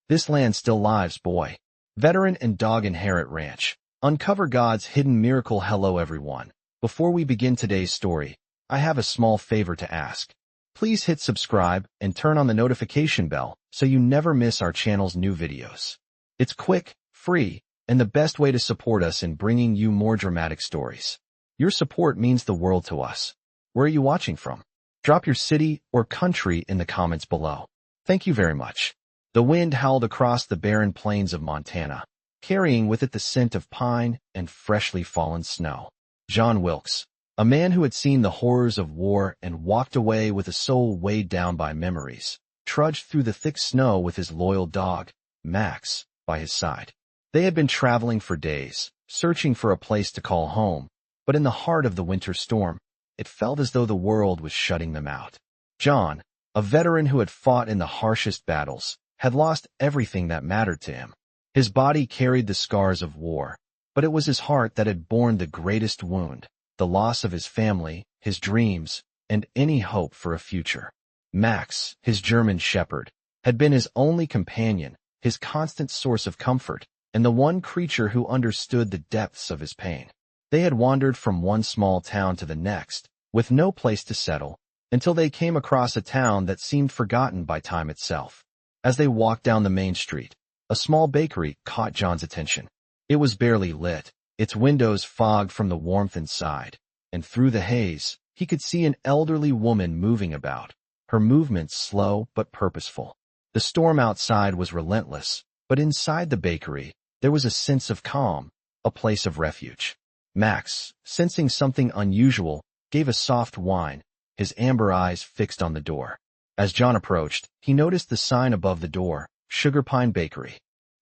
This land still lives, boy. Veteran and Dog Inherit Ranch. Uncover God's hidden miracle. Hello everyone. Before we begin today's story, I have a small favor to ask. Please hit subscribe and turn on the notification bell so you never miss our channel's new videos. It's quick, free, and the best way to support us in bringing you more dramatic stories. Your support means the world to us. Where are you watching from? Drop your city or country in the comments below. Thank you very much. The wind howled across the barren plains of Montana, carrying with it the scent of pine and freshly fallen snow. John Wilkes, a man who had seen the horrors of war and walked away with a soul weighed down by memories, trudged through the thick snow with his loyal dog, Max, by his side. They had been traveling for days, searching for a place to call home, but in the heart of the winter storm, it felt as though the world was shutting them out. John, a veteran who had fought in the harshest battles, had lost everything that mattered to him. His body carried the scars of war, but it was his heart that had borne the greatest wound, the loss of his family, his dreams, and any hope for a future. Max, his German shepherd, had been his only companion, his constant source of comfort, and the one creature who understood the depths of his pain. They had wandered from one small town to the next, with no place to settle, until they came across a town that seemed forgotten by time itself. As they walked down the main street, a small bakery caught John's attention. It was barely lit, its windows fogged from the warmth inside, and through the haze, he could see an elderly woman moving about, her movements slow but purposeful. The storm outside was relentless, but inside the bakery, there was a sense of calm, a place of refuge. Max, sensing something unusual, gave a soft whine, his amber eyes fixed on the door. As John approached, he noticed the sign above the door, Sugar Pine Bakery.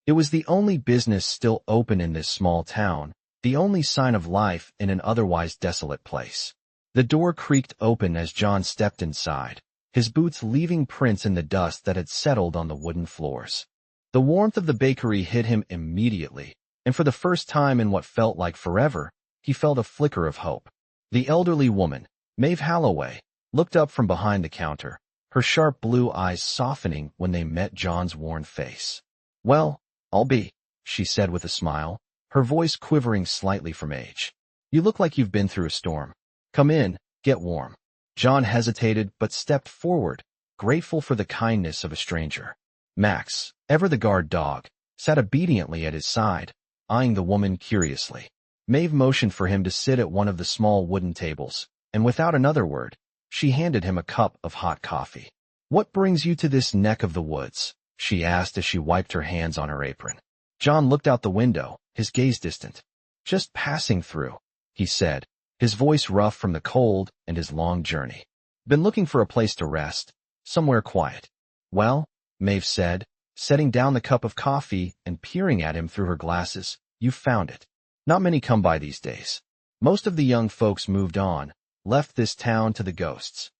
It was the only business still open in this small town, the only sign of life in an otherwise desolate place. The door creaked open as John stepped inside, his boots leaving prints in the dust that had settled on the wooden floors. The warmth of the bakery hit him immediately, and for the first time in what felt like forever, he felt a flicker of hope. The elderly woman, Maeve Halloway, looked up from behind the counter, her sharp blue eyes softening when they met John's worn face. "Well, I'll be," she said with a smile, her voice quivering slightly from age. "You look like you've been through a storm. Come in, get warm." John hesitated but stepped forward, grateful for the kindness of a stranger. Max, ever the guard dog, sat obediently at his side, eyeing the woman curiously. Maeve motioned for him to sit at one of the small wooden tables, and without another word, she handed him a cup of hot coffee. "What brings you to this neck of the woods?" she asked as she wiped her hands on her apron. John looked out the window, his gaze distant. "Just passing through," he said, his voice rough from the cold and his long journey. "Been looking for a place to rest, somewhere quiet." "Well," Maeve said, setting down the cup of coffee and peering at him through her glasses, "you've found it. Not many come by these days. Most of the young folks moved on, left this town to the ghosts."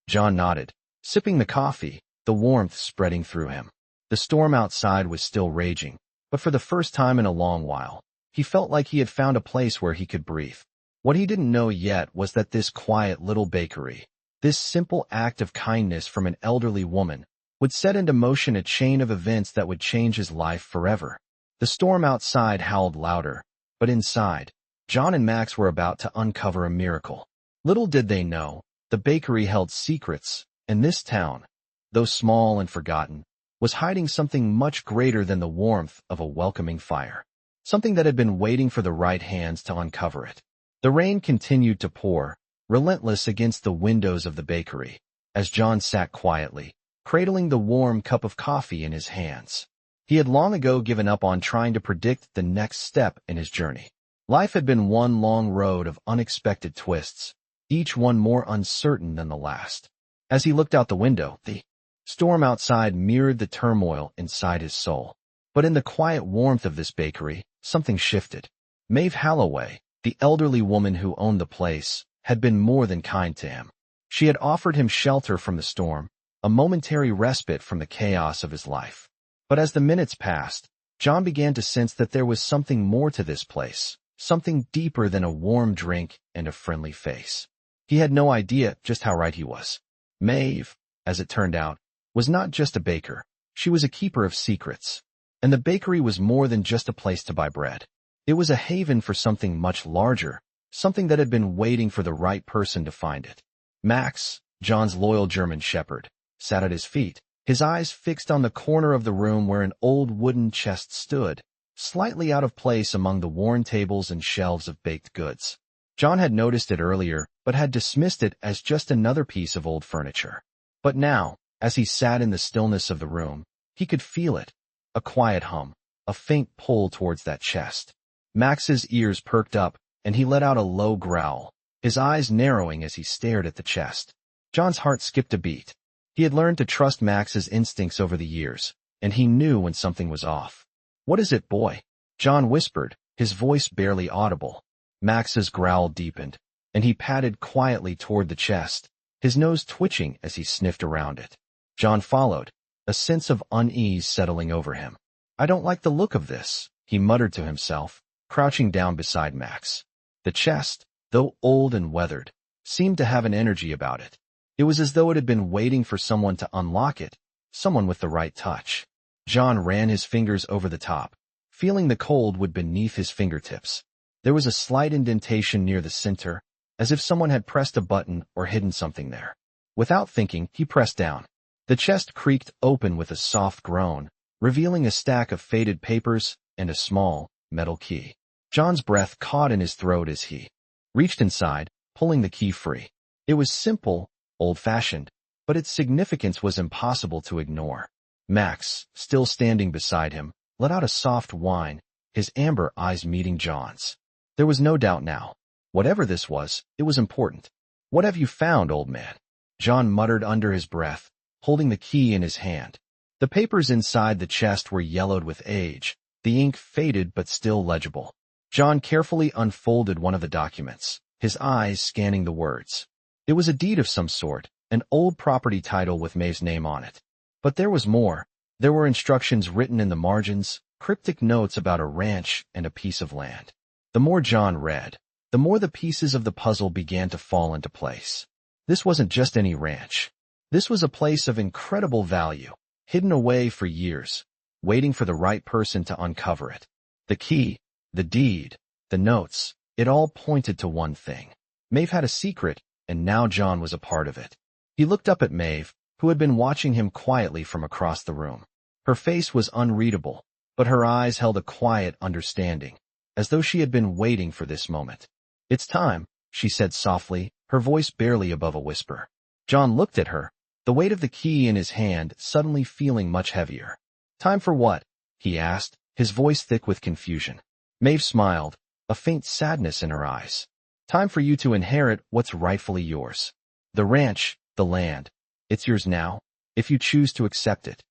John nodded, sipping the coffee, the warmth spreading through him. The storm outside was still raging, but for the first time in a long while, he felt like he had found a place where he could breathe. What he didn't know yet was that this quiet little bakery, this simple act of kindness from an elderly woman, would set into motion a chain of events that would change his life forever. The storm outside howled louder, but inside, John and Max were about to uncover a miracle. Little did they know, the bakery held secrets, and this town, though small and forgotten, was hiding something much greater than the warmth of a welcoming fire. Something that had been waiting for the right hands to uncover it. The rain continued to pour, relentless against the windows of the bakery, as John sat quietly, cradling the warm cup of coffee in his hands. He had long ago given up on trying to predict the next step in his journey. Life had been one long road of unexpected twists, each one more uncertain than the last. As he looked out the window, the storm outside mirrored the turmoil inside his soul. But in the quiet warmth of this bakery, something shifted. Maeve Halloway, the elderly woman who owned the place, had been more than kind to him. She had offered him shelter from the storm, a momentary respite from the chaos of his life. But as the minutes passed, John began to sense that there was something more to this place, something deeper than a warm drink and a friendly face. He had no idea just how right he was. Maeve, as it turned out, was not just a baker. She was a keeper of secrets. And the bakery was more than just a place to buy bread. It was a haven for something much larger, something that had been waiting for the right person to find it. Max, John's loyal German shepherd, sat at his feet, his eyes fixed on the corner of the room where an old wooden chest stood, slightly out of place among the worn tables and shelves of baked goods. John had noticed it earlier, but had dismissed it as just another piece of old furniture. But now, as he sat in the stillness of the room, he could feel it. A quiet hum, a faint pull towards that chest. Max's ears perked up, and he let out a low growl, his eyes narrowing as he stared at the chest. John's heart skipped a beat. He had learned to trust Max's instincts over the years, and he knew when something was off. "What is it, boy?" John whispered, his voice barely audible. Max's growl deepened, and he padded quietly toward the chest, his nose twitching as he sniffed around it. John followed, a sense of unease settling over him. "I don't like the look of this," he muttered to himself, crouching down beside Max. The chest, though old and weathered, seemed to have an energy about it. It was as though it had been waiting for someone to unlock it, someone with the right touch. John ran his fingers over the top, feeling the cold wood beneath his fingertips. There was a slight indentation near the center, as if someone had pressed a button or hidden something there. Without thinking, he pressed down. The chest creaked open with a soft groan, revealing a stack of faded papers and a small, metal key. John's breath caught in his throat as he reached inside, pulling the key free. It was simple, old-fashioned, but its significance was impossible to ignore. Max, still standing beside him, let out a soft whine, his amber eyes meeting John's. There was no doubt now. Whatever this was, it was important. "What have you found, old man?" John muttered under his breath, holding the key in his hand. The papers inside the chest were yellowed with age, the ink faded but still legible. John carefully unfolded one of the documents, his eyes scanning the words. It was a deed of some sort, an old property title with Maeve's name on it. But there was more. There were instructions written in the margins, cryptic notes about a ranch and a piece of land. The more John read, the more the pieces of the puzzle began to fall into place. This wasn't just any ranch. This was a place of incredible value, hidden away for years, waiting for the right person to uncover it. The key, the deed, the notes, it all pointed to one thing. Maeve had a secret, and now John was a part of it. He looked up at Maeve, who had been watching him quietly from across the room. Her face was unreadable, but her eyes held a quiet understanding, as though she had been waiting for this moment. "It's time," she said softly, her voice barely above a whisper. John looked at her, the weight of the key in his hand suddenly feeling much heavier. "Time for what?" he asked, his voice thick with confusion. Maeve smiled, a faint sadness in her eyes. "Time for you to inherit what's rightfully yours. The ranch, the land. It's yours now, if you choose to accept it."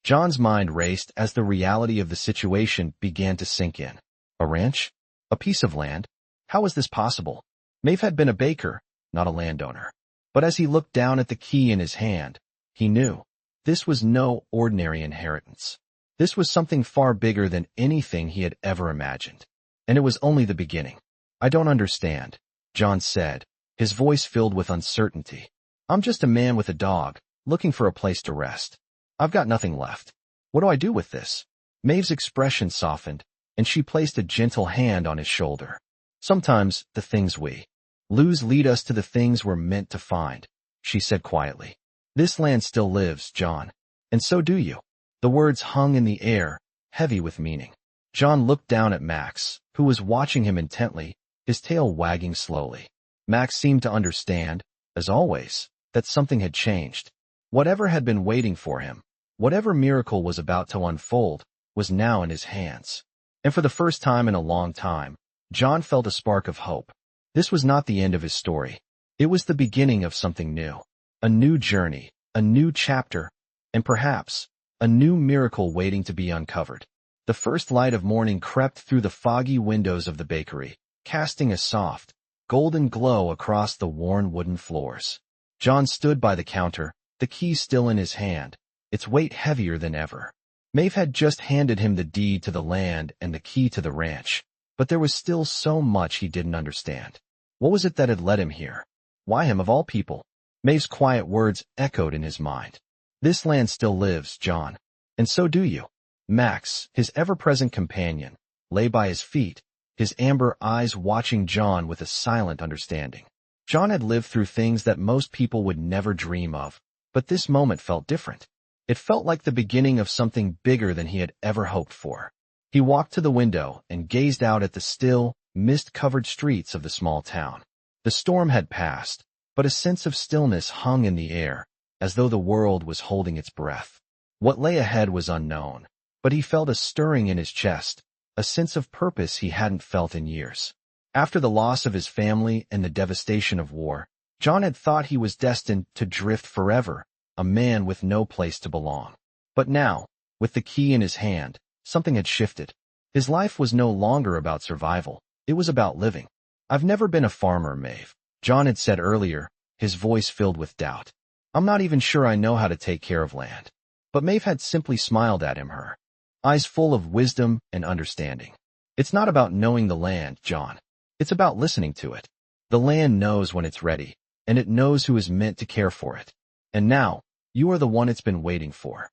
John's mind raced as the reality of the situation began to sink in. A ranch? A piece of land? How was this possible? Maeve had been a baker, not a landowner. But as he looked down at the key in his hand, he knew this was no ordinary inheritance. This was something far bigger than anything he had ever imagined. And it was only the beginning. "I don't understand," John said, his voice filled with uncertainty. "I'm just a man with a dog, looking for a place to rest. I've got nothing left. What do I do with this?" Maeve's expression softened, and she placed a gentle hand on his shoulder. "Sometimes the things we lose lead us to the things we're meant to find," she said quietly. "This land still lives, John, and so do you." The words hung in the air, heavy with meaning. John looked down at Max, who was watching him intently, his tail wagging slowly. Max seemed to understand, as always, that something had changed. Whatever had been waiting for him, whatever miracle was about to unfold, was now in his hands. And for the first time in a long time, John felt a spark of hope. This was not the end of his story. It was the beginning of something new. A new journey, a new chapter, and perhaps a new miracle waiting to be uncovered. The first light of morning crept through the foggy windows of the bakery, casting a soft, golden glow across the worn wooden floors. John stood by the counter, the key still in his hand, its weight heavier than ever. Maeve had just handed him the deed to the land and the key to the ranch, but there was still so much he didn't understand. What was it that had led him here? Why him of all people? Maeve's quiet words echoed in his mind. "This land still lives, John. And so do you. Max, his ever-present companion, lay by his feet, his amber eyes watching John with a silent understanding. John had lived through things that most people would never dream of, but this moment felt different. It felt like the beginning of something bigger than he had ever hoped for. He walked to the window and gazed out at the still, mist-covered streets of the small town. The storm had passed, but a sense of stillness hung in the air, as though the world was holding its breath. What lay ahead was unknown, but he felt a stirring in his chest, a sense of purpose he hadn't felt in years. After the loss of his family and the devastation of war, John had thought he was destined to drift forever, a man with no place to belong. But now, with the key in his hand, something had shifted. His life was no longer about survival, it was about living. "I've never been a farmer, Maeve," John had said earlier, his voice filled with doubt. "I'm not even sure I know how to take care of land." But Maeve had simply smiled at him, her eyes full of wisdom and understanding. "It's not about knowing the land, John. It's about listening to it. The land knows when it's ready, and it knows who is meant to care for it. And now, you are the one it's been waiting for."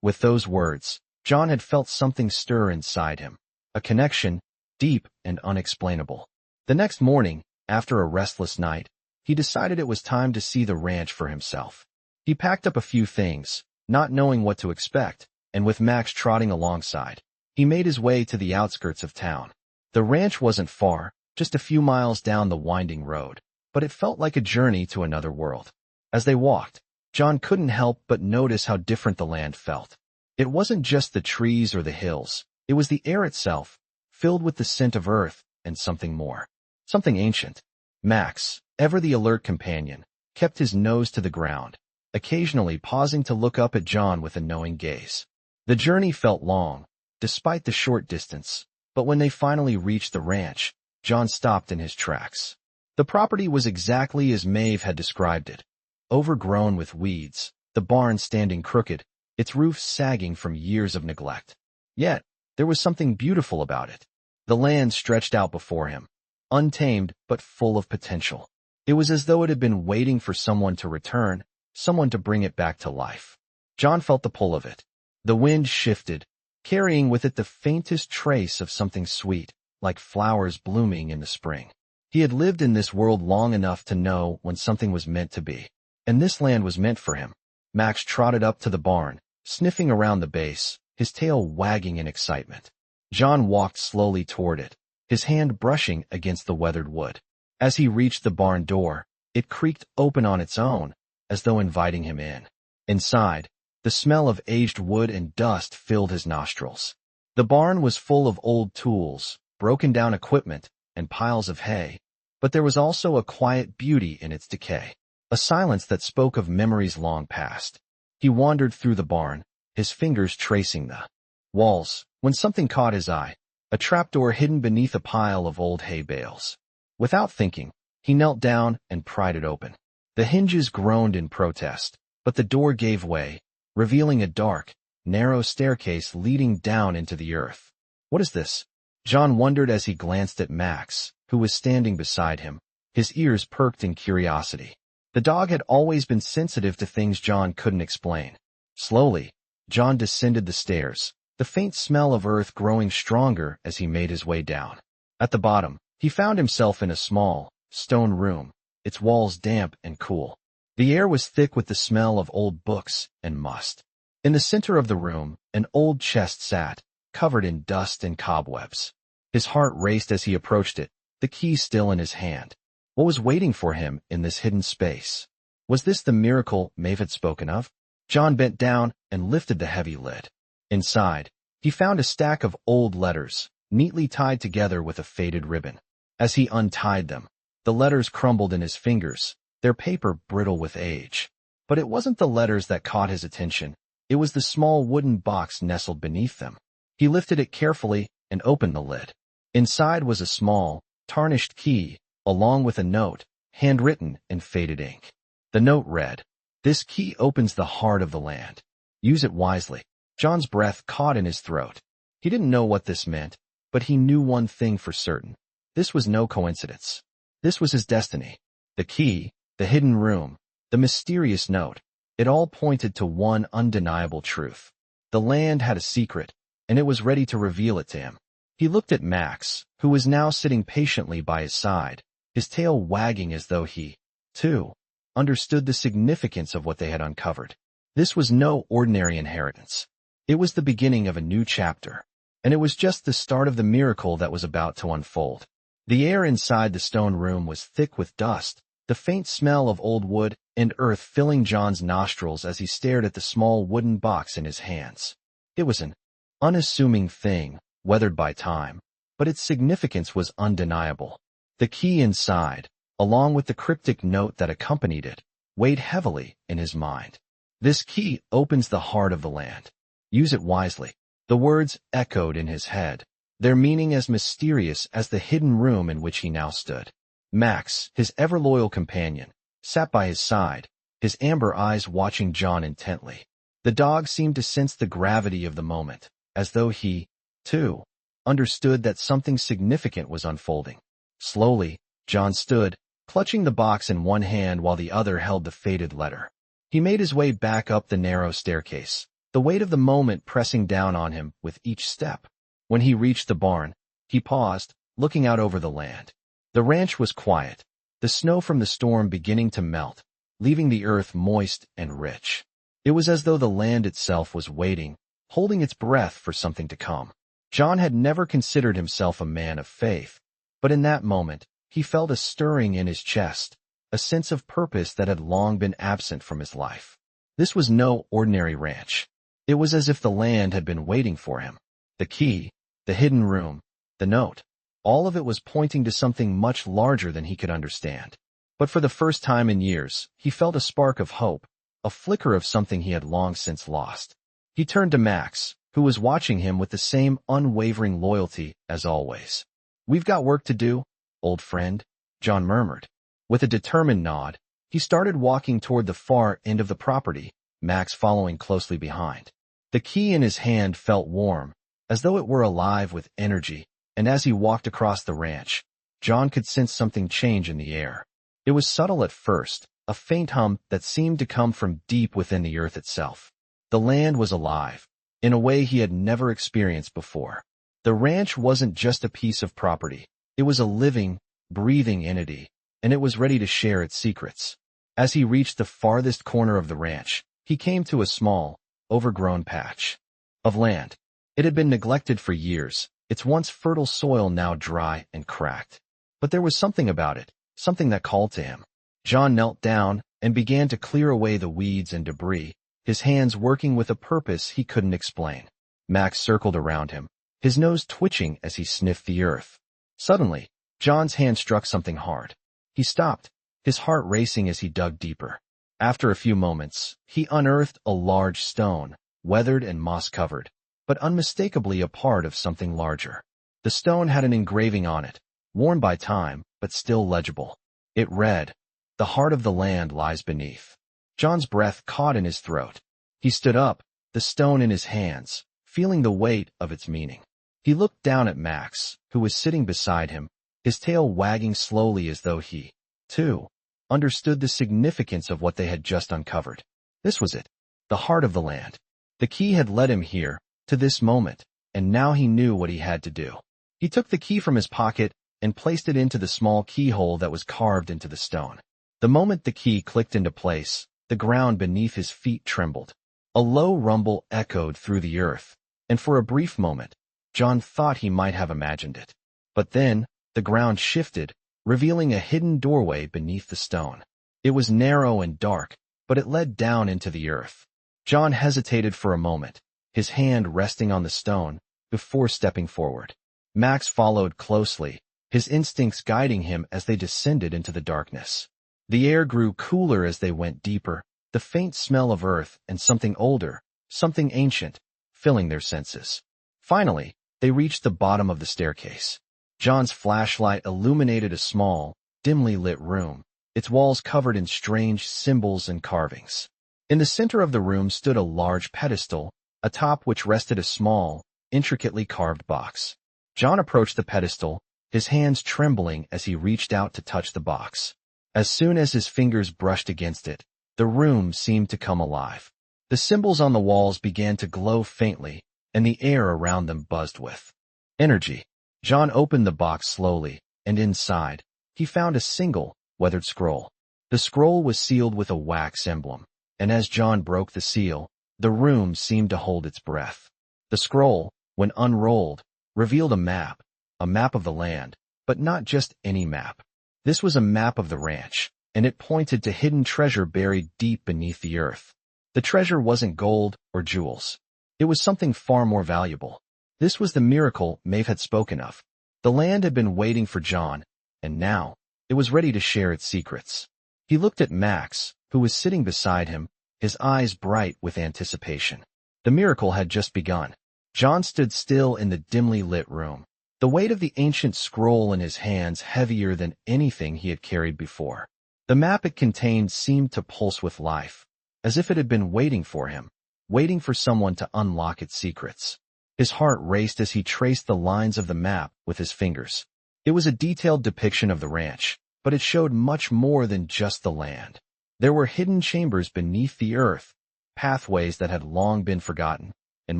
With those words, John had felt something stir inside him, a connection, deep and unexplainable. The next morning, after a restless night, he decided it was time to see the ranch for himself. He packed up a few things, not knowing what to expect, and with Max trotting alongside, he made his way to the outskirts of town. The ranch wasn't far, just a few miles down the winding road, but it felt like a journey to another world. As they walked, John couldn't help but notice how different the land felt. It wasn't just the trees or the hills, it was the air itself, filled with the scent of earth and something more. Something ancient. Max, ever the alert companion, kept his nose to the ground, occasionally pausing to look up at John with a knowing gaze. The journey felt long, despite the short distance, but when they finally reached the ranch, John stopped in his tracks. The property was exactly as Maeve had described it. Overgrown with weeds, the barn standing crooked, its roof sagging from years of neglect. Yet, there was something beautiful about it. The land stretched out before him, untamed but full of potential. It was as though it had been waiting for someone to return, someone to bring it back to life. John felt the pull of it. The wind shifted, carrying with it the faintest trace of something sweet, like flowers blooming in the spring. He had lived in this world long enough to know when something was meant to be, and this land was meant for him. Max trotted up to the barn, sniffing around the base, his tail wagging in excitement. John walked slowly toward it, his hand brushing against the weathered wood. As he reached the barn door, it creaked open on its own, as though inviting him in. Inside, the smell of aged wood and dust filled his nostrils. The barn was full of old tools, broken-down equipment, and piles of hay, but there was also a quiet beauty in its decay, a silence that spoke of memories long past. He wandered through the barn, his fingers tracing the walls, when something caught his eye, a trapdoor hidden beneath a pile of old hay bales. Without thinking, he knelt down and pried it open. The hinges groaned in protest, but the door gave way, revealing a dark, narrow staircase leading down into the earth. "What is this?" John wondered as he glanced at Max, who was standing beside him, his ears perked in curiosity. The dog had always been sensitive to things John couldn't explain. Slowly, John descended the stairs, the faint smell of earth growing stronger as he made his way down. At the bottom, he found himself in a small, stone room, its walls damp and cool. The air was thick with the smell of old books and must. In the center of the room, an old chest sat, covered in dust and cobwebs. His heart raced as he approached it, the key still in his hand. What was waiting for him in this hidden space? Was this the miracle Maeve had spoken of? John bent down and lifted the heavy lid. Inside, he found a stack of old letters, neatly tied together with a faded ribbon. As he untied them, the letters crumbled in his fingers, their paper brittle with age. But it wasn't the letters that caught his attention. It was the small wooden box nestled beneath them. He lifted it carefully and opened the lid. Inside was a small, tarnished key, along with a note, handwritten in faded ink. The note read, "This key opens the heart of the land. Use it wisely." John's breath caught in his throat. He didn't know what this meant, but he knew one thing for certain. This was no coincidence. This was his destiny. The key, the hidden room, the mysterious note, it all pointed to one undeniable truth. The land had a secret, and it was ready to reveal it to him. He looked at Max, who was now sitting patiently by his side, his tail wagging as though he, too, understood the significance of what they had uncovered. This was no ordinary inheritance. It was the beginning of a new chapter, and it was just the start of the miracle that was about to unfold. The air inside the stone room was thick with dust, the faint smell of old wood and earth filling John's nostrils as he stared at the small wooden box in his hands. It was an unassuming thing, weathered by time, but its significance was undeniable. The key inside, along with the cryptic note that accompanied it, weighed heavily in his mind. This key opens the heart of the land. Use it wisely. The words echoed in his head, their meaning as mysterious as the hidden room in which he now stood. Max, his ever-loyal companion, sat by his side, his amber eyes watching John intently. The dog seemed to sense the gravity of the moment, as though he, too, understood that something significant was unfolding. Slowly, John stood, clutching the box in one hand while the other held the faded letter. He made his way back up the narrow staircase, the weight of the moment pressing down on him with each step. When he reached the barn, he paused, looking out over the land. The ranch was quiet, the snow from the storm beginning to melt, leaving the earth moist and rich. It was as though the land itself was waiting, holding its breath for something to come. John had never considered himself a man of faith, but in that moment, he felt a stirring in his chest, a sense of purpose that had long been absent from his life. This was no ordinary ranch. It was as if the land had been waiting for him. The key, the hidden room, the note, all of it was pointing to something much larger than he could understand. But for the first time in years, he felt a spark of hope, a flicker of something he had long since lost. He turned to Max, who was watching him with the same unwavering loyalty as always. "We've got work to do, old friend," John murmured. With a determined nod, he started walking toward the far end of the property, Max following closely behind. The key in his hand felt warm, as though it were alive with energy, and as he walked across the ranch, John could sense something change in the air. It was subtle at first, a faint hum that seemed to come from deep within the earth itself. The land was alive, in a way he had never experienced before. The ranch wasn't just a piece of property. It was a living, breathing entity, and it was ready to share its secrets. As he reached the farthest corner of the ranch, he came to a small, overgrown patch of land. It had been neglected for years, its once fertile soil now dry and cracked. But there was something about it, something that called to him. John knelt down and began to clear away the weeds and debris, his hands working with a purpose he couldn't explain. Max circled around him, his nose twitching as he sniffed the earth. Suddenly, John's hand struck something hard. He stopped, his heart racing as he dug deeper. After a few moments, he unearthed a large stone, weathered and moss-covered, but unmistakably a part of something larger. The stone had an engraving on it, worn by time, but still legible. It read, "The heart of the land lies beneath." John's breath caught in his throat. He stood up, the stone in his hands, feeling the weight of its meaning. He looked down at Max, who was sitting beside him, his tail wagging slowly as though he, too, understood the significance of what they had just uncovered. This was it, the heart of the land. The key had led him here, to this moment, and now he knew what he had to do. He took the key from his pocket and placed it into the small keyhole that was carved into the stone. The moment the key clicked into place, the ground beneath his feet trembled. A low rumble echoed through the earth, and for a brief moment, John thought he might have imagined it. But then, the ground shifted, revealing a hidden doorway beneath the stone. It was narrow and dark, but it led down into the earth. John hesitated for a moment, his hand resting on the stone, before stepping forward. Max followed closely, his instincts guiding him as they descended into the darkness. The air grew cooler as they went deeper, the faint smell of earth and something older, something ancient, filling their senses. Finally, they reached the bottom of the staircase. John's flashlight illuminated a small, dimly lit room, its walls covered in strange symbols and carvings. In the center of the room stood a large pedestal, atop which rested a small, intricately carved box. John approached the pedestal, his hands trembling as he reached out to touch the box. As soon as his fingers brushed against it, the room seemed to come alive. The symbols on the walls began to glow faintly, and the air around them buzzed with energy. John opened the box slowly, and inside, he found a single, weathered scroll. The scroll was sealed with a wax emblem, and as John broke the seal, the room seemed to hold its breath. The scroll, when unrolled, revealed a map of the land, but not just any map. This was a map of the ranch, and it pointed to hidden treasure buried deep beneath the earth. The treasure wasn't gold or jewels. It was something far more valuable. This was the miracle Maeve had spoken of. The land had been waiting for John, and now it was ready to share its secrets. He looked at Max, who was sitting beside him, his eyes bright with anticipation. The miracle had just begun. John stood still in the dimly lit room, the weight of the ancient scroll in his hands heavier than anything he had carried before. The map it contained seemed to pulse with life, as if it had been waiting for him, waiting for someone to unlock its secrets. His heart raced as he traced the lines of the map with his fingers. It was a detailed depiction of the ranch, but it showed much more than just the land. There were hidden chambers beneath the earth, pathways that had long been forgotten, and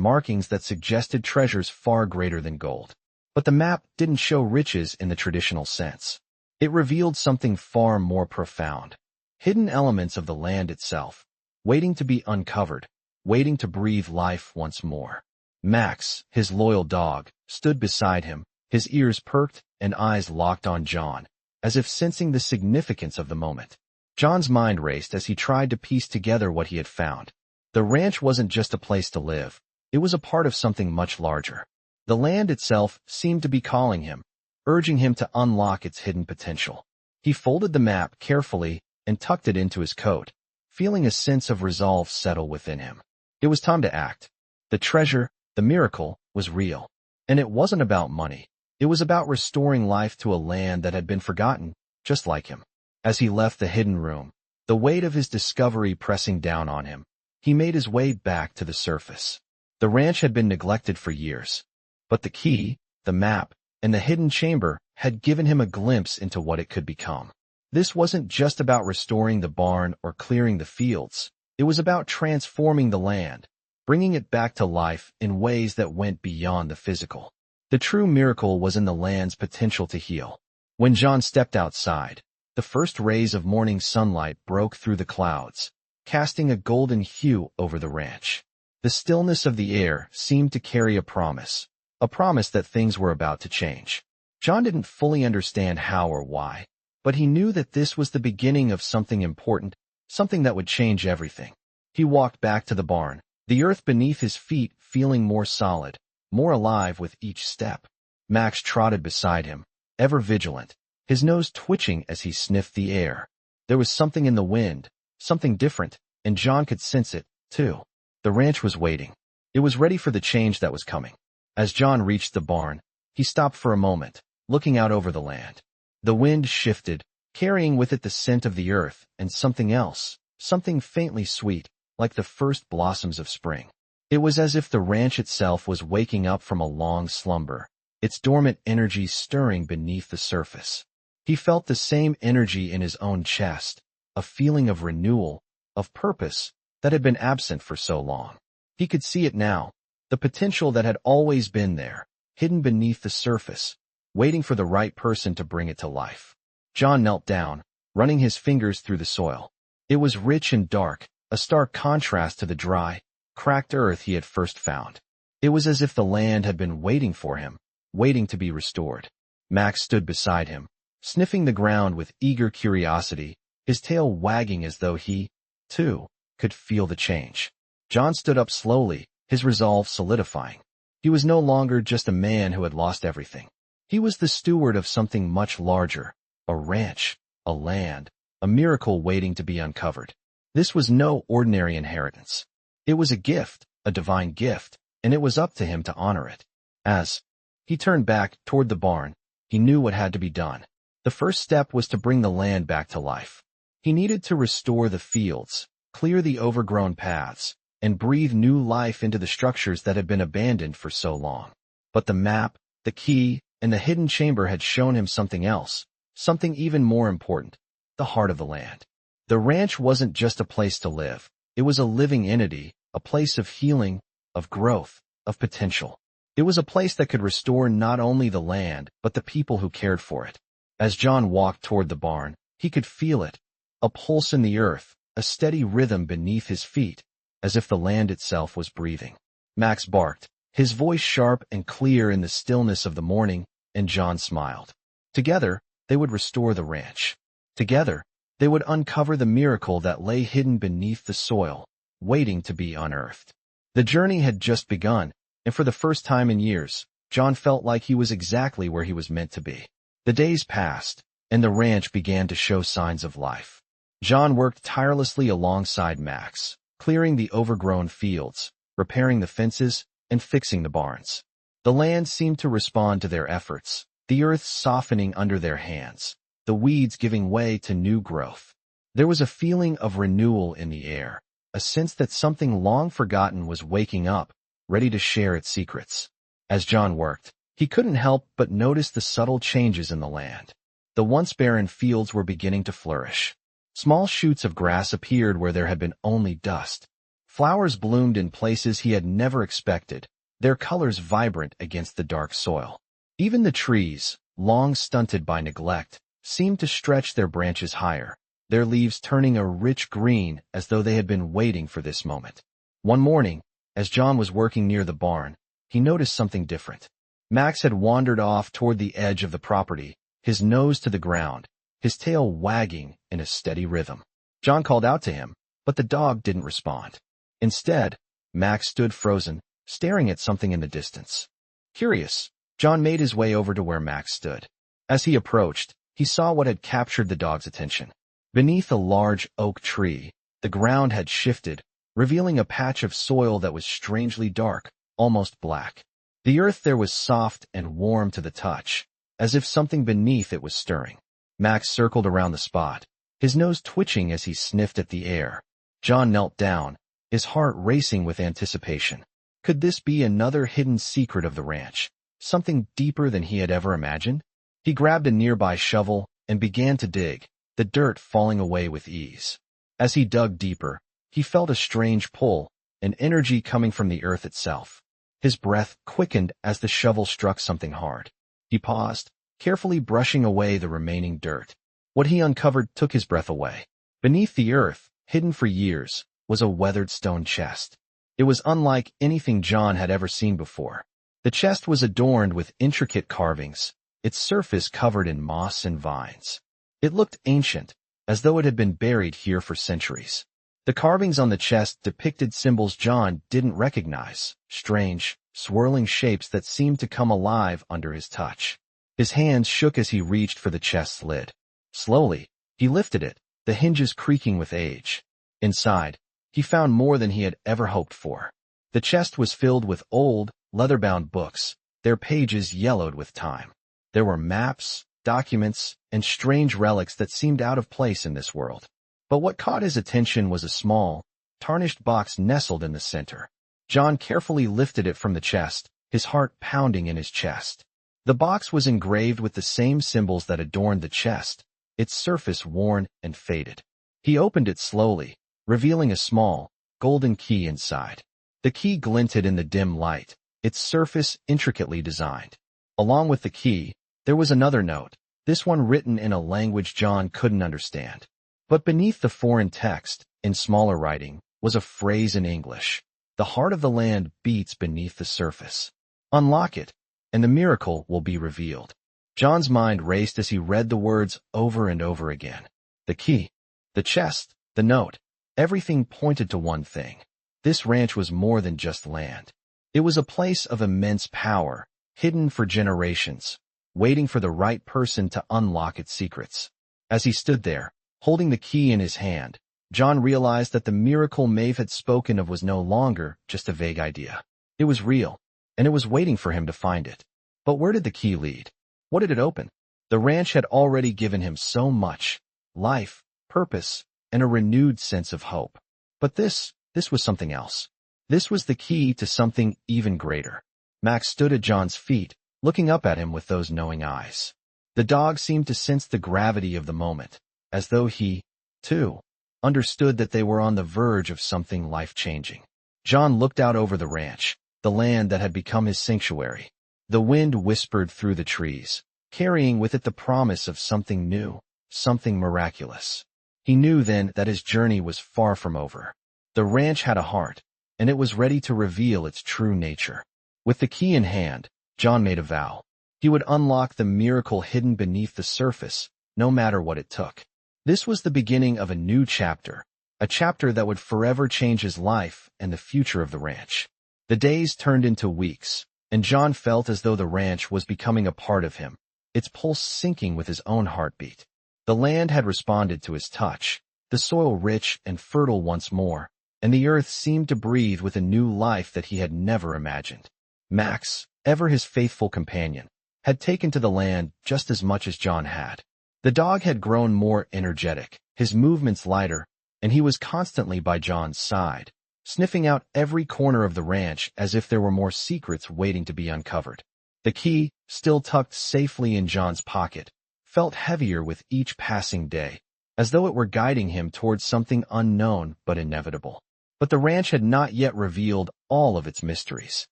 markings that suggested treasures far greater than gold. But the map didn't show riches in the traditional sense. It revealed something far more profound. Hidden elements of the land itself, waiting to be uncovered, waiting to breathe life once more. Max, his loyal dog, stood beside him, his ears perked and eyes locked on John, as if sensing the significance of the moment. John's mind raced as he tried to piece together what he had found. The ranch wasn't just a place to live. It was a part of something much larger. The land itself seemed to be calling him, urging him to unlock its hidden potential. He folded the map carefully and tucked it into his coat, feeling a sense of resolve settle within him. It was time to act. The treasure, the miracle, was real. And it wasn't about money. It was about restoring life to a land that had been forgotten, just like him. As he left the hidden room, the weight of his discovery pressing down on him, he made his way back to the surface. The ranch had been neglected for years, but the key, the map, and the hidden chamber had given him a glimpse into what it could become. This wasn't just about restoring the barn or clearing the fields. It was about transforming the land, bringing it back to life in ways that went beyond the physical. The true miracle was in the land's potential to heal. When John stepped outside, the first rays of morning sunlight broke through the clouds, casting a golden hue over the ranch. The stillness of the air seemed to carry a promise that things were about to change. John didn't fully understand how or why, but he knew that this was the beginning of something important, something that would change everything. He walked back to the barn, the earth beneath his feet feeling more solid, more alive with each step. Max trotted beside him, ever vigilant, his nose twitching as he sniffed the air. There was something in the wind, something different, and John could sense it, too. The ranch was waiting. It was ready for the change that was coming. As John reached the barn, he stopped for a moment, looking out over the land. The wind shifted, carrying with it the scent of the earth and something else, something faintly sweet, like the first blossoms of spring. It was as if the ranch itself was waking up from a long slumber, its dormant energy stirring beneath the surface. He felt the same energy in his own chest, a feeling of renewal, of purpose, that had been absent for so long. He could see it now, the potential that had always been there, hidden beneath the surface, waiting for the right person to bring it to life. John knelt down, running his fingers through the soil. It was rich and dark, a stark contrast to the dry, cracked earth he had first found. It was as if the land had been waiting for him, waiting to be restored. Max stood beside him, sniffing the ground with eager curiosity, his tail wagging as though he, too, could feel the change. John stood up slowly, his resolve solidifying. He was no longer just a man who had lost everything. He was the steward of something much larger, a ranch, a land, a miracle waiting to be uncovered. This was no ordinary inheritance. It was a gift, a divine gift, and it was up to him to honor it. As he turned back toward the barn, he knew what had to be done. The first step was to bring the land back to life. He needed to restore the fields, clear the overgrown paths, and breathe new life into the structures that had been abandoned for so long. But the map, the key, and the hidden chamber had shown him something else, something even more important, the heart of the land. The ranch wasn't just a place to live. It was a living entity, a place of healing, of growth, of potential. It was a place that could restore not only the land, but the people who cared for it. As John walked toward the barn, he could feel it, a pulse in the earth, a steady rhythm beneath his feet, as if the land itself was breathing. Max barked, his voice sharp and clear in the stillness of the morning, and John smiled. Together, they would restore the ranch. Together, they would uncover the miracle that lay hidden beneath the soil, waiting to be unearthed. The journey had just begun, and for the first time in years, John felt like he was exactly where he was meant to be. The days passed, and the ranch began to show signs of life. John worked tirelessly alongside Max, clearing the overgrown fields, repairing the fences, and fixing the barns. The land seemed to respond to their efforts, the earth softening under their hands, the weeds giving way to new growth. There was a feeling of renewal in the air, a sense that something long forgotten was waking up, ready to share its secrets. As John worked, he couldn't help but notice the subtle changes in the land. The once barren fields were beginning to flourish. Small shoots of grass appeared where there had been only dust. Flowers bloomed in places he had never expected, their colors vibrant against the dark soil. Even the trees, long stunted by neglect, seemed to stretch their branches higher, their leaves turning a rich green as though they had been waiting for this moment. One morning, as John was working near the barn, he noticed something different. Max had wandered off toward the edge of the property, his nose to the ground, his tail wagging in a steady rhythm. John called out to him, but the dog didn't respond. Instead, Max stood frozen, staring at something in the distance. Curious, John made his way over to where Max stood. As he approached, he saw what had captured the dog's attention. Beneath a large oak tree, the ground had shifted, revealing a patch of soil that was strangely dark, almost black. The earth there was soft and warm to the touch, as if something beneath it was stirring. Max circled around the spot, his nose twitching as he sniffed at the air. John knelt down, his heart racing with anticipation. Could this be another hidden secret of the ranch, something deeper than he had ever imagined? He grabbed a nearby shovel and began to dig, the dirt falling away with ease. As he dug deeper, he felt a strange pull, an energy coming from the earth itself. His breath quickened as the shovel struck something hard. He paused, carefully brushing away the remaining dirt. What he uncovered took his breath away. Beneath the earth, hidden for years, was a weathered stone chest. It was unlike anything John had ever seen before. The chest was adorned with intricate carvings, its surface covered in moss and vines. It looked ancient, as though it had been buried here for centuries. The carvings on the chest depicted symbols John didn't recognize, strange, swirling shapes that seemed to come alive under his touch. His hands shook as he reached for the chest's lid. Slowly, he lifted it, the hinges creaking with age. Inside, he found more than he had ever hoped for. The chest was filled with old, leather-bound books, their pages yellowed with time. There were maps, documents, and strange relics that seemed out of place in this world. But what caught his attention was a small, tarnished box nestled in the center. John carefully lifted it from the chest, his heart pounding in his chest. The box was engraved with the same symbols that adorned the chest, its surface worn and faded. He opened it slowly, revealing a small, golden key inside. The key glinted in the dim light, its surface intricately designed. Along with the key, there was another note, this one written in a language John couldn't understand. But beneath the foreign text, in smaller writing, was a phrase in English. The heart of the land beats beneath the surface. Unlock it, and the miracle will be revealed. John's mind raced as he read the words over and over again. The key, the chest, the note, everything pointed to one thing. This ranch was more than just land. It was a place of immense power, hidden for generations, waiting for the right person to unlock its secrets. As he stood there, holding the key in his hand, John realized that the miracle Maeve had spoken of was no longer just a vague idea. It was real, and it was waiting for him to find it. But where did the key lead? What did it open? The ranch had already given him so much: life, purpose, and a renewed sense of hope. But this was something else. This was the key to something even greater. Max stood at John's feet, looking up at him with those knowing eyes. The dog seemed to sense the gravity of the moment, as though he, too, understood that they were on the verge of something life-changing. John looked out over the ranch, the land that had become his sanctuary. The wind whispered through the trees, carrying with it the promise of something new, something miraculous. He knew then that his journey was far from over. The ranch had a heart, and it was ready to reveal its true nature. With the key in hand, John made a vow. He would unlock the miracle hidden beneath the surface, no matter what it took. This was the beginning of a new chapter, a chapter that would forever change his life and the future of the ranch. The days turned into weeks, and John felt as though the ranch was becoming a part of him, its pulse syncing with his own heartbeat. The land had responded to his touch, the soil rich and fertile once more, and the earth seemed to breathe with a new life that he had never imagined. Max, ever his faithful companion, had taken to the land just as much as John had. The dog had grown more energetic, his movements lighter, and he was constantly by John's side, sniffing out every corner of the ranch as if there were more secrets waiting to be uncovered. The key, still tucked safely in John's pocket, felt heavier with each passing day, as though it were guiding him towards something unknown but inevitable. But the ranch had not yet revealed all of its mysteries.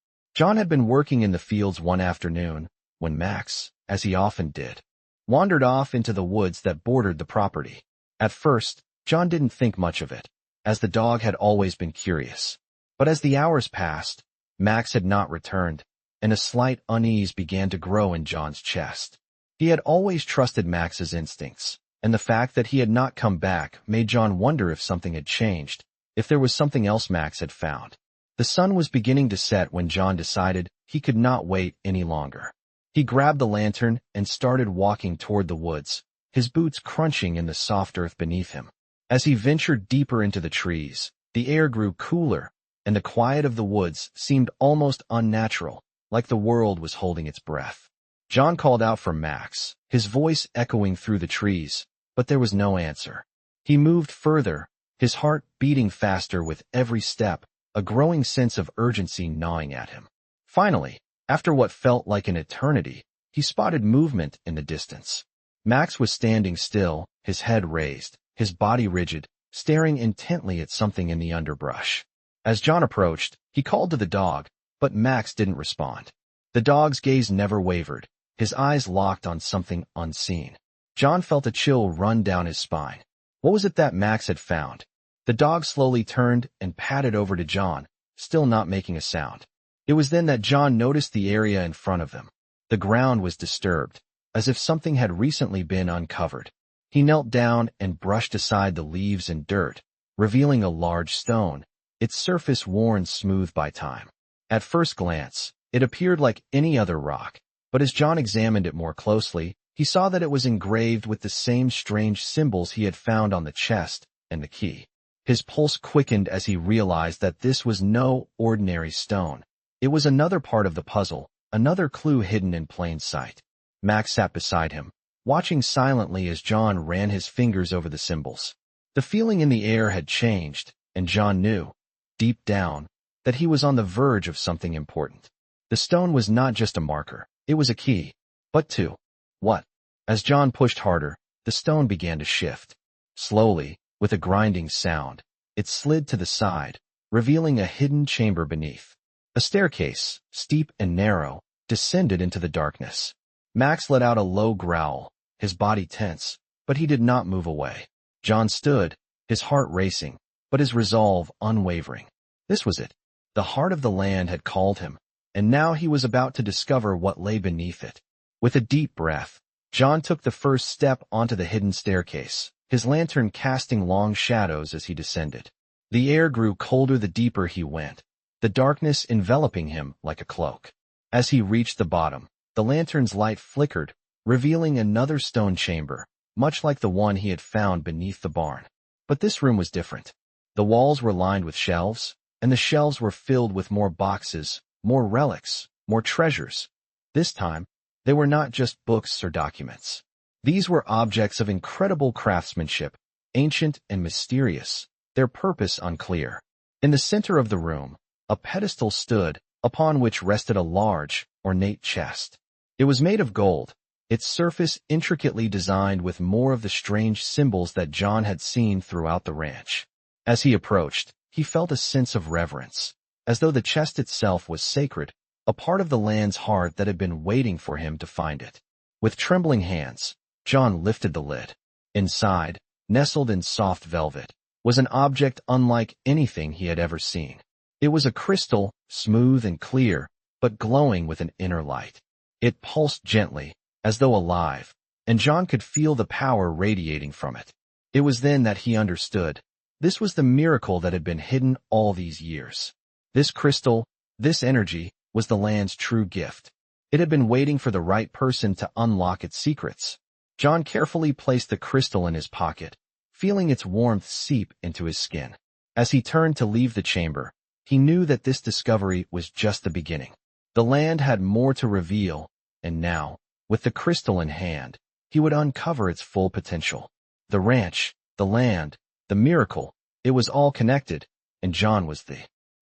John had been working in the fields one afternoon when Max, as he often did, wandered off into the woods that bordered the property. At first, John didn't think much of it, as the dog had always been curious. But as the hours passed, Max had not returned, and a slight unease began to grow in John's chest. He had always trusted Max's instincts, and the fact that he had not come back made John wonder if something had changed, if there was something else Max had found. The sun was beginning to set when John decided he could not wait any longer. He grabbed the lantern and started walking toward the woods, his boots crunching in the soft earth beneath him. As he ventured deeper into the trees, the air grew cooler, and the quiet of the woods seemed almost unnatural, like the world was holding its breath. John called out for Max, his voice echoing through the trees, but there was no answer. He moved further, his heart beating faster with every step, a growing sense of urgency gnawing at him. Finally, after what felt like an eternity, he spotted movement in the distance. Max was standing still, his head raised, his body rigid, staring intently at something in the underbrush. As John approached, he called to the dog, but Max didn't respond. The dog's gaze never wavered, his eyes locked on something unseen. John felt a chill run down his spine. What was it that Max had found? The dog slowly turned and padded over to John, still not making a sound. It was then that John noticed the area in front of them. The ground was disturbed, as if something had recently been uncovered. He knelt down and brushed aside the leaves and dirt, revealing a large stone, its surface worn smooth by time. At first glance, it appeared like any other rock, but as John examined it more closely, he saw that it was engraved with the same strange symbols he had found on the chest and the key. His pulse quickened as he realized that this was no ordinary stone. It was another part of the puzzle, another clue hidden in plain sight. Max sat beside him, watching silently as John ran his fingers over the symbols. The feeling in the air had changed, and John knew, deep down, that he was on the verge of something important. The stone was not just a marker, it was a key. But to what? As John pushed harder, the stone began to shift. Slowly, with a grinding sound, it slid to the side, revealing a hidden chamber beneath. A staircase, steep and narrow, descended into the darkness. Max let out a low growl, his body tense, but he did not move away. John stood, his heart racing, but his resolve unwavering. This was it. The heart of the land had called him, and now he was about to discover what lay beneath it. With a deep breath, John took the first step onto the hidden staircase, his lantern casting long shadows as he descended. The air grew colder the deeper he went, the darkness enveloping him like a cloak. As he reached the bottom, the lantern's light flickered, revealing another stone chamber, much like the one he had found beneath the barn. But this room was different. The walls were lined with shelves, and the shelves were filled with more boxes, more relics, more treasures. This time, they were not just books or documents. These were objects of incredible craftsmanship, ancient and mysterious, their purpose unclear. In the center of the room, a pedestal stood, upon which rested a large, ornate chest. It was made of gold, its surface intricately designed with more of the strange symbols that John had seen throughout the ranch. As he approached, he felt a sense of reverence. as though the chest itself was sacred, a part of the land's heart that had been waiting for him to find it. With trembling hands, John lifted the lid. Inside, nestled in soft velvet, was an object unlike anything he had ever seen. It was a crystal, smooth and clear, but glowing with an inner light. It pulsed gently, as though alive, and John could feel the power radiating from it. It was then that he understood. This was the miracle that had been hidden all these years. This crystal, this energy, was the land's true gift. It had been waiting for the right person to unlock its secrets. John carefully placed the crystal in his pocket, feeling its warmth seep into his skin. As he turned to leave the chamber, he knew that this discovery was just the beginning. The land had more to reveal, and now, with the crystal in hand, he would uncover its full potential. The ranch, the land, the miracle, it was all connected, and John was the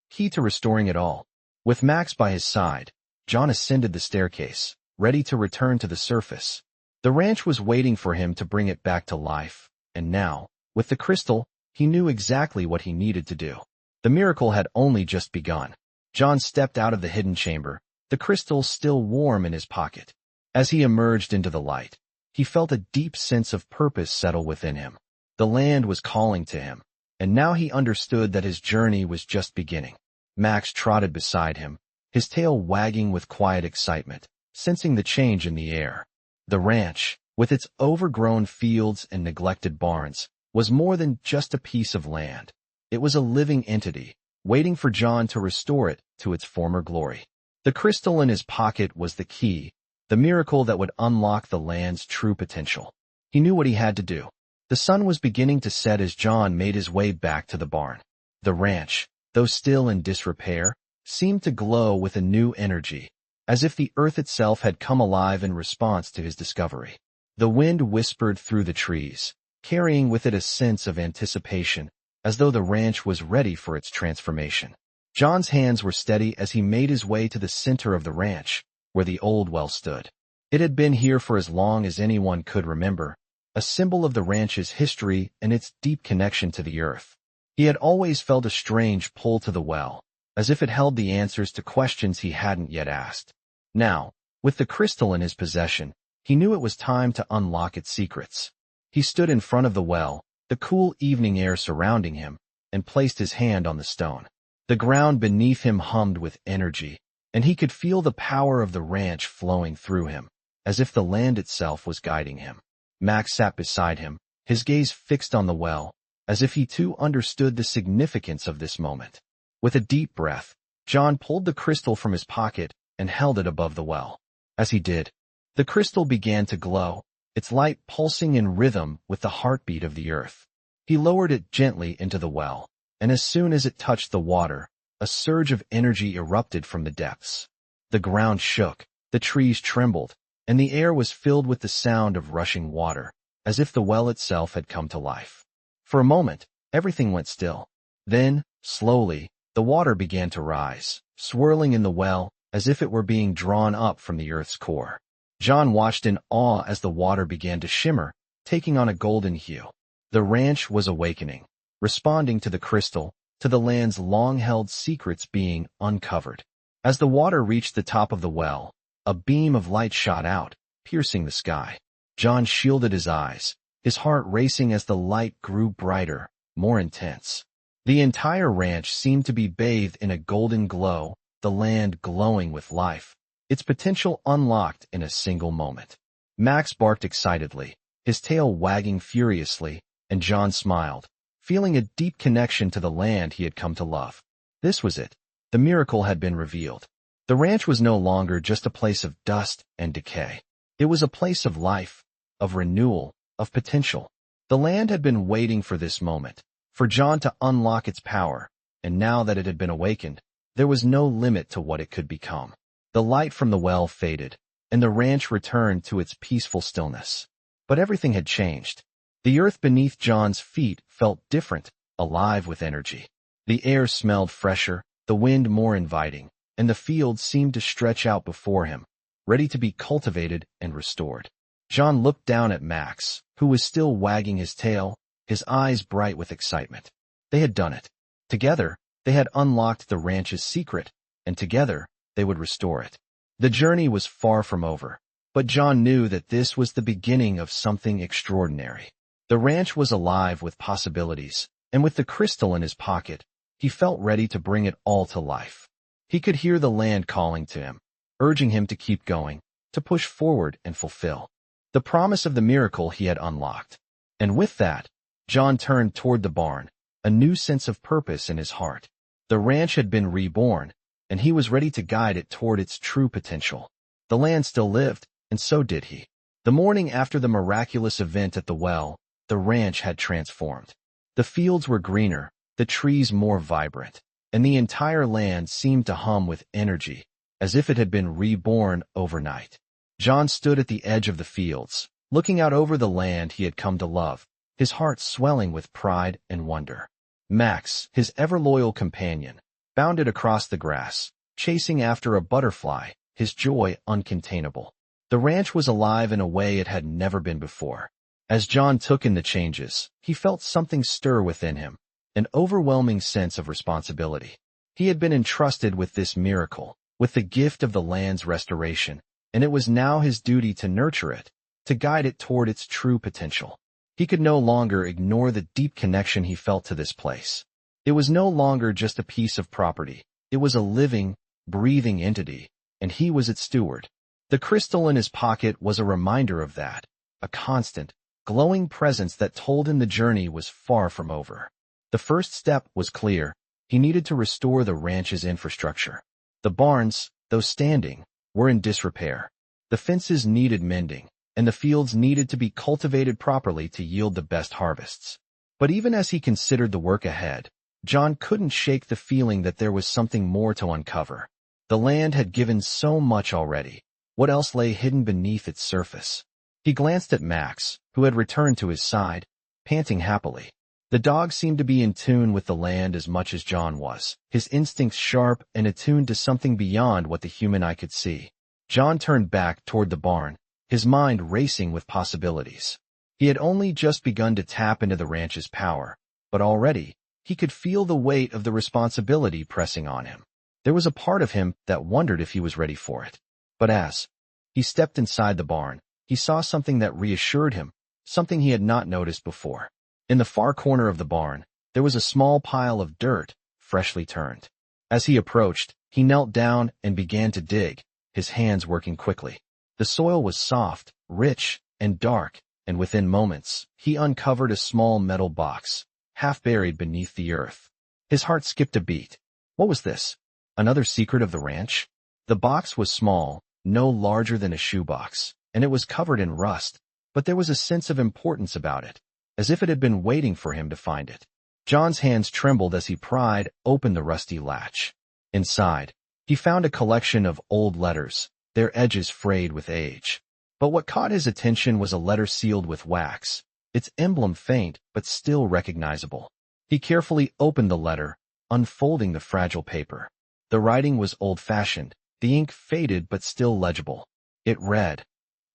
key to restoring it all. With Max by his side, John ascended the staircase, ready to return to the surface. The ranch was waiting for him to bring it back to life, and now, with the crystal, he knew exactly what he needed to do. The miracle had only just begun. John stepped out of the hidden chamber, the crystal still warm in his pocket. As he emerged into the light, he felt a deep sense of purpose settle within him. The land was calling to him, and now he understood that his journey was just beginning. Max trotted beside him, his tail wagging with quiet excitement, sensing the change in the air. The ranch, with its overgrown fields and neglected barns, was more than just a piece of land. It was a living entity, waiting for John to restore it to its former glory. The crystal in his pocket was the key, the miracle that would unlock the land's true potential. He knew what he had to do. The sun was beginning to set as John made his way back to the barn. The ranch, though still in disrepair, seemed to glow with a new energy, as if the earth itself had come alive in response to his discovery. The wind whispered through the trees, carrying with it a sense of anticipation, as though the ranch was ready for its transformation. John's hands were steady as he made his way to the center of the ranch, where the old well stood. It had been here for as long as anyone could remember, a symbol of the ranch's history and its deep connection to the earth. He had always felt a strange pull to the well, as if it held the answers to questions he hadn't yet asked. Now, with the crystal in his possession, he knew it was time to unlock its secrets. He stood in front of the well, the cool evening air surrounding him, and placed his hand on the stone. The ground beneath him hummed with energy, and he could feel the power of the ranch flowing through him, as if the land itself was guiding him. Max sat beside him, his gaze fixed on the well, as if he too understood the significance of this moment. With a deep breath, John pulled the crystal from his pocket and held it above the well. As he did, the crystal began to glow, its light pulsing in rhythm with the heartbeat of the earth. He lowered it gently into the well, and as soon as it touched the water, a surge of energy erupted from the depths. The ground shook, the trees trembled, and the air was filled with the sound of rushing water, as if the well itself had come to life. For a moment, everything went still. Then, slowly, the water began to rise, swirling in the well as if it were being drawn up from the earth's core. John watched in awe as the water began to shimmer, taking on a golden hue. The ranch was awakening, responding to the crystal, to the land's long-held secrets being uncovered. As the water reached the top of the well, a beam of light shot out, piercing the sky. John shielded his eyes, his heart racing as the light grew brighter, more intense. The entire ranch seemed to be bathed in a golden glow, the land glowing with life, its potential unlocked in a single moment. Max barked excitedly, his tail wagging furiously, and John smiled, feeling a deep connection to the land he had come to love. This was it. The miracle had been revealed. The ranch was no longer just a place of dust and decay. It was a place of life, of renewal, of potential. The land had been waiting for this moment, for John to unlock its power, and now that it had been awakened, there was no limit to what it could become. The light from the well faded, and the ranch returned to its peaceful stillness. But everything had changed. The earth beneath John's feet felt different, alive with energy. The air smelled fresher, the wind more inviting, and the fields seemed to stretch out before him, ready to be cultivated and restored. John looked down at Max, who was still wagging his tail, his eyes bright with excitement. They had done it. Together, They had unlocked the ranch's secret, and together, they would restore it. The journey was far from over, but John knew that this was the beginning of something extraordinary. The ranch was alive with possibilities, and with the crystal in his pocket, he felt ready to bring it all to life. He could hear the land calling to him, urging him to keep going, to push forward and fulfill the promise of the miracle he had unlocked. And with that, John turned toward the barn, a new sense of purpose in his heart. The ranch had been reborn, and he was ready to guide it toward its true potential. The land still lived, and so did he. The morning after the miraculous event at the well, the ranch had transformed. The fields were greener, the trees more vibrant, and the entire land seemed to hum with energy, as if it had been reborn overnight. John stood at the edge of the fields, looking out over the land he had come to love, his heart swelling with pride and wonder. Max, his ever-loyal companion, bounded across the grass, chasing after a butterfly, his joy uncontainable. The ranch was alive in a way it had never been before. As John took in the changes, he felt something stir within him, an overwhelming sense of responsibility. He had been entrusted with this miracle, with the gift of the land's restoration, and it was now his duty to nurture it, to guide it toward its true potential. He could no longer ignore the deep connection he felt to this place. It was no longer just a piece of property. It was a living, breathing entity, and he was its steward. The crystal in his pocket was a reminder of that, a constant, glowing presence that told him the journey was far from over. The first step was clear. He needed to restore the ranch's infrastructure. The barns, though standing, were in disrepair. The fences needed mending, and the fields needed to be cultivated properly to yield the best harvests. But even as he considered the work ahead, John couldn't shake the feeling that there was something more to uncover. The land had given so much already. What else lay hidden beneath its surface? He glanced at Max, who had returned to his side, panting happily. The dog seemed to be in tune with the land as much as John was, his instincts sharp and attuned to something beyond what the human eye could see. John turned back toward the barn, his mind racing with possibilities. He had only just begun to tap into the ranch's power, but already, he could feel the weight of the responsibility pressing on him. There was a part of him that wondered if he was ready for it. But as he stepped inside the barn, he saw something that reassured him, something he had not noticed before. In the far corner of the barn, there was a small pile of dirt, freshly turned. As he approached, he knelt down and began to dig, his hands working quickly. The soil was soft, rich, and dark, and within moments, he uncovered a small metal box, half buried beneath the earth. His heart skipped a beat. What was this? Another secret of the ranch? The box was small, no larger than a shoebox, and it was covered in rust, but there was a sense of importance about it, as if it had been waiting for him to find it. John's hands trembled as he pried open the rusty latch. Inside, he found a collection of old letters, their edges frayed with age. But what caught his attention was a letter sealed with wax, its emblem faint but still recognizable. He carefully opened the letter, unfolding the fragile paper. The writing was old-fashioned, the ink faded but still legible. It read,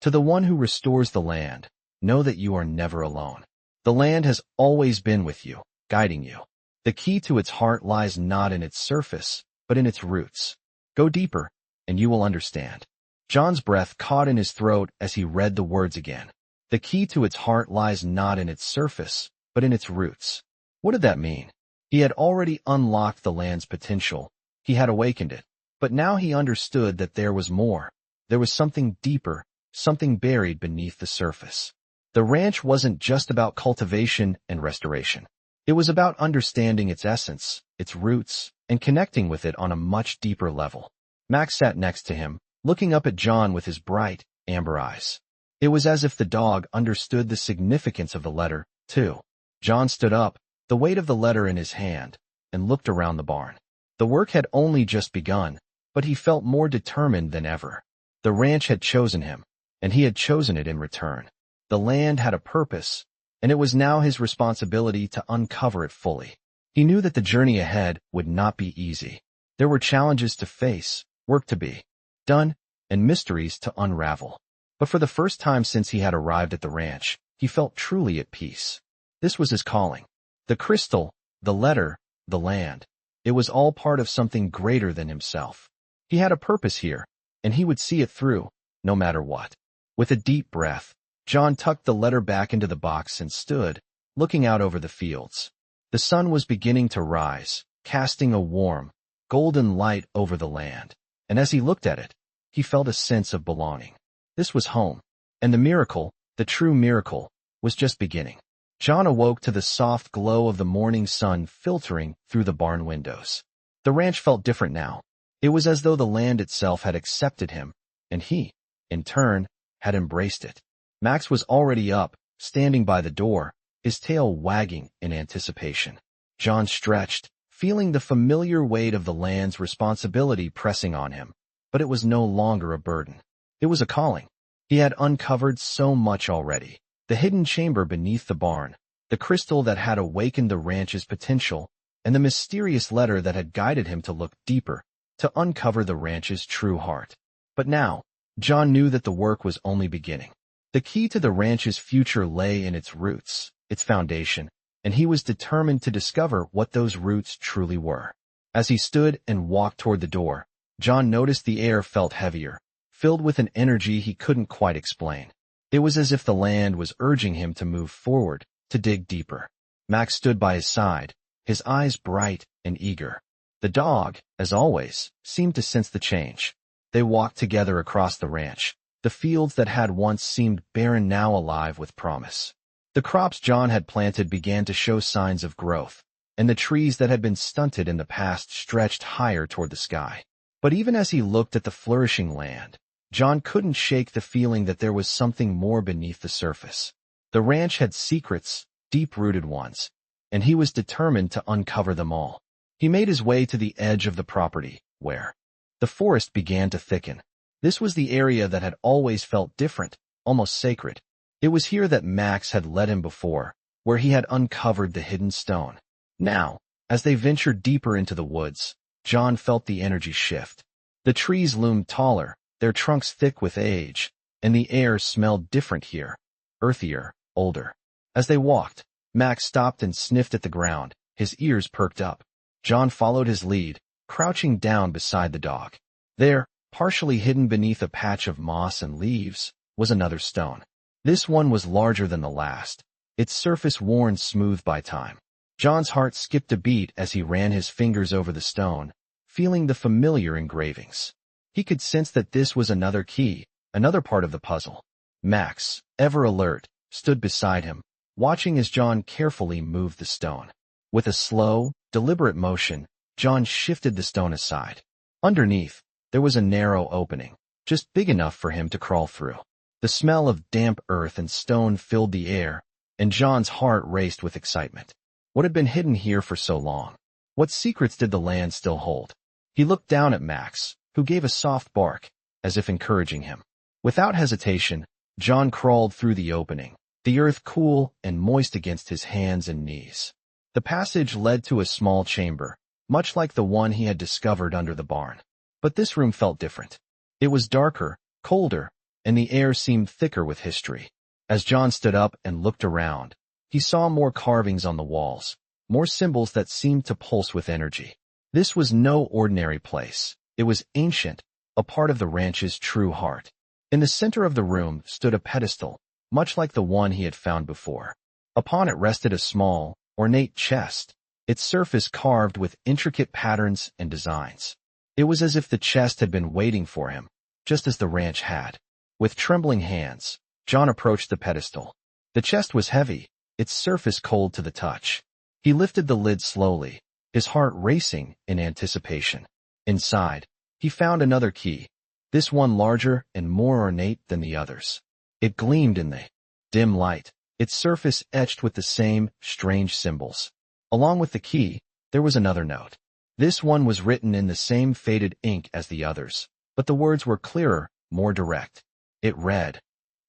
"To the one who restores the land, know that you are never alone. The land has always been with you, guiding you. The key to its heart lies not in its surface, but in its roots. Go deeper, and you will understand." John's breath caught in his throat as he read the words again. The key to its heart lies not in its surface, but in its roots. What did that mean? He had already unlocked the land's potential. He had awakened it. But now he understood that there was more. There was something deeper, something buried beneath the surface. The ranch wasn't just about cultivation and restoration. It was about understanding its essence, its roots, and connecting with it on a much deeper level. Max sat next to him, looking up at John with his bright, amber eyes. It was as if the dog understood the significance of the letter, too. John stood up, the weight of the letter in his hand, and looked around the barn. The work had only just begun, but he felt more determined than ever. The ranch had chosen him, and he had chosen it in return. The land had a purpose, and it was now his responsibility to uncover it fully. He knew that the journey ahead would not be easy. There were challenges to face, work to be done, and mysteries to unravel. But for the first time since he had arrived at the ranch, he felt truly at peace. This was his calling. The crystal, the letter, the land. It was all part of something greater than himself. He had a purpose here, and he would see it through, no matter what. With a deep breath, John tucked the letter back into the box and stood, looking out over the fields. The sun was beginning to rise, casting a warm, golden light over the land, and as he looked at it, he felt a sense of belonging. This was home, and the miracle, the true miracle, was just beginning. John awoke to the soft glow of the morning sun filtering through the barn windows. The ranch felt different now. It was as though the land itself had accepted him, and he, in turn, had embraced it. Max was already up, standing by the door, his tail wagging in anticipation. John stretched, feeling the familiar weight of the land's responsibility pressing on him, but it was no longer a burden. It was a calling. He had uncovered so much already. The hidden chamber beneath the barn, the crystal that had awakened the ranch's potential, and the mysterious letter that had guided him to look deeper, to uncover the ranch's true heart. But now, John knew that the work was only beginning. The key to the ranch's future lay in its roots, its foundation, and he was determined to discover what those roots truly were. As he stood and walked toward the door, John noticed the air felt heavier, filled with an energy he couldn't quite explain. It was as if the land was urging him to move forward, to dig deeper. Max stood by his side, his eyes bright and eager. The dog, as always, seemed to sense the change. They walked together across the ranch, the fields that had once seemed barren now alive with promise. The crops John had planted began to show signs of growth, and the trees that had been stunted in the past stretched higher toward the sky. But even as he looked at the flourishing land, John couldn't shake the feeling that there was something more beneath the surface. The ranch had secrets, deep-rooted ones, and he was determined to uncover them all. He made his way to the edge of the property, where the forest began to thicken. This was the area that had always felt different, almost sacred. It was here that Max had led him before, where he had uncovered the hidden stone. Now, as they ventured deeper into the woods, John felt the energy shift. The trees loomed taller, their trunks thick with age, and the air smelled different here, earthier, older. As they walked, Max stopped and sniffed at the ground, his ears perked up. John followed his lead, crouching down beside the dog. There, partially hidden beneath a patch of moss and leaves, was another stone. This one was larger than the last, its surface worn smooth by time. John's heart skipped a beat as he ran his fingers over the stone, feeling the familiar engravings. He could sense that this was another key, another part of the puzzle. Max, ever alert, stood beside him, watching as John carefully moved the stone. With a slow, deliberate motion, John shifted the stone aside. Underneath, there was a narrow opening, just big enough for him to crawl through. The smell of damp earth and stone filled the air, and John's heart raced with excitement. What had been hidden here for so long? What secrets did the land still hold? He looked down at Max, who gave a soft bark, as if encouraging him. Without hesitation, John crawled through the opening, the earth cool and moist against his hands and knees. The passage led to a small chamber, much like the one he had discovered under the barn. But this room felt different. It was darker, colder, and the air seemed thicker with history. As John stood up and looked around, he saw more carvings on the walls, more symbols that seemed to pulse with energy. This was no ordinary place. It was ancient, a part of the ranch's true heart. In the center of the room stood a pedestal, much like the one he had found before. Upon it rested a small, ornate chest, its surface carved with intricate patterns and designs. It was as if the chest had been waiting for him, just as the ranch had. With trembling hands, John approached the pedestal. The chest was heavy, its surface cold to the touch. He lifted the lid slowly, his heart racing in anticipation. Inside, he found another key, this one larger and more ornate than the others. It gleamed in the dim light, its surface etched with the same strange symbols. Along with the key, there was another note. This one was written in the same faded ink as the others, but the words were clearer, more direct. It read,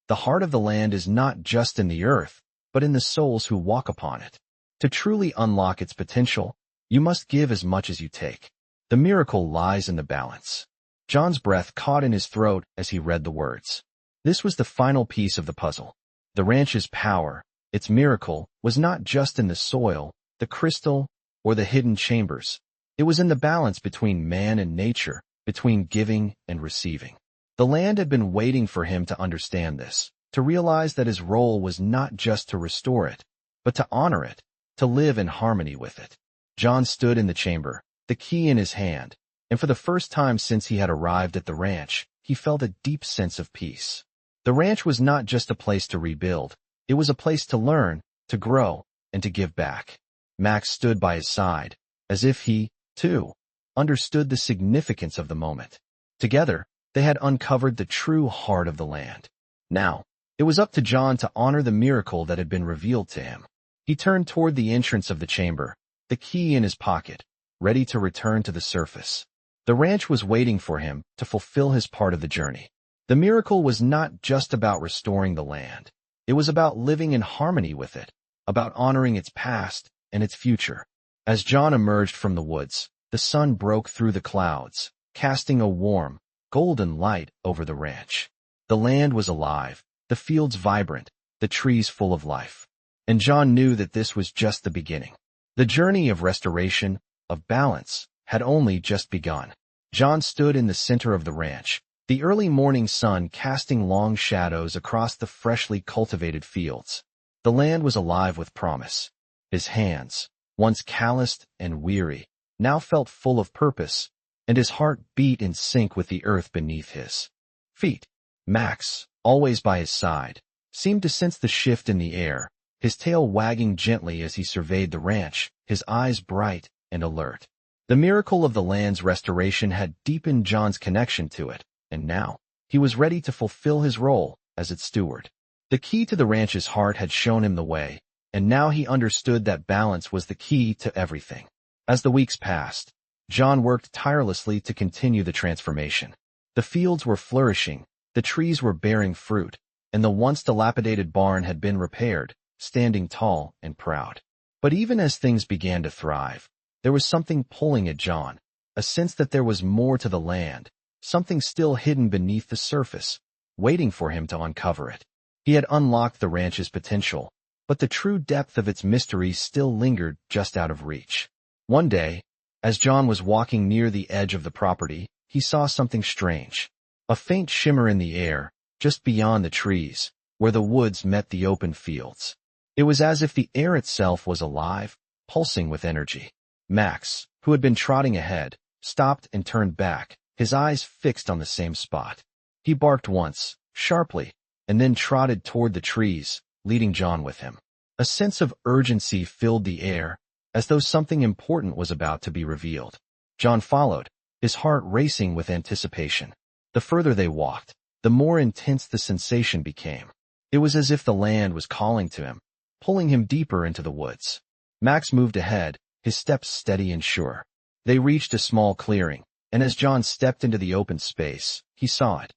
"The heart of the land is not just in the earth, but in the souls who walk upon it. To truly unlock its potential, you must give as much as you take. The miracle lies in the balance." John's breath caught in his throat as he read the words. This was the final piece of the puzzle. The ranch's power, its miracle, was not just in the soil, the crystal, or the hidden chambers. It was in the balance between man and nature, between giving and receiving. The land had been waiting for him to understand this, to realize that his role was not just to restore it, but to honor it, to live in harmony with it. John stood in the chamber, the key in his hand, and for the first time since he had arrived at the ranch, he felt a deep sense of peace. The ranch was not just a place to rebuild, it was a place to learn, to grow, and to give back. Max stood by his side, as if he, too, understood the significance of the moment. Together, they had uncovered the true heart of the land. Now, it was up to John to honor the miracle that had been revealed to him. He turned toward the entrance of the chamber, the key in his pocket, ready to return to the surface. The ranch was waiting for him to fulfill his part of the journey. The miracle was not just about restoring the land. It was about living in harmony with it, about honoring its past and its future. As John emerged from the woods, the sun broke through the clouds, casting a warm, golden light over the ranch. The land was alive, the fields vibrant, the trees full of life. And John knew that this was just the beginning. The journey of restoration, of balance, had only just begun. John stood in the center of the ranch, the early morning sun casting long shadows across the freshly cultivated fields. The land was alive with promise. His hands, once calloused and weary, now felt full of purpose, and his heart beat in sync with the earth beneath his feet. Max, always by his side, seemed to sense the shift in the air, his tail wagging gently as he surveyed the ranch, his eyes bright and alert. The miracle of the land's restoration had deepened John's connection to it, and now he was ready to fulfill his role as its steward. The key to the ranch's heart had shown him the way, and now he understood that balance was the key to everything. As the weeks passed, John worked tirelessly to continue the transformation. The fields were flourishing, the trees were bearing fruit, and the once dilapidated barn had been repaired, standing tall and proud. But even as things began to thrive, there was something pulling at John, a sense that there was more to the land, something still hidden beneath the surface, waiting for him to uncover it. He had unlocked the ranch's potential, but the true depth of its mystery still lingered just out of reach. One day, as John was walking near the edge of the property, he saw something strange. A faint shimmer in the air, just beyond the trees, where the woods met the open fields. It was as if the air itself was alive, pulsing with energy. Max, who had been trotting ahead, stopped and turned back, his eyes fixed on the same spot. He barked once, sharply, and then trotted toward the trees, leading John with him. A sense of urgency filled the air, as though something important was about to be revealed. John followed, his heart racing with anticipation. The further they walked, the more intense the sensation became. It was as if the land was calling to him, pulling him deeper into the woods. Max moved ahead, his steps steady and sure. They reached a small clearing, and as John stepped into the open space, he saw it.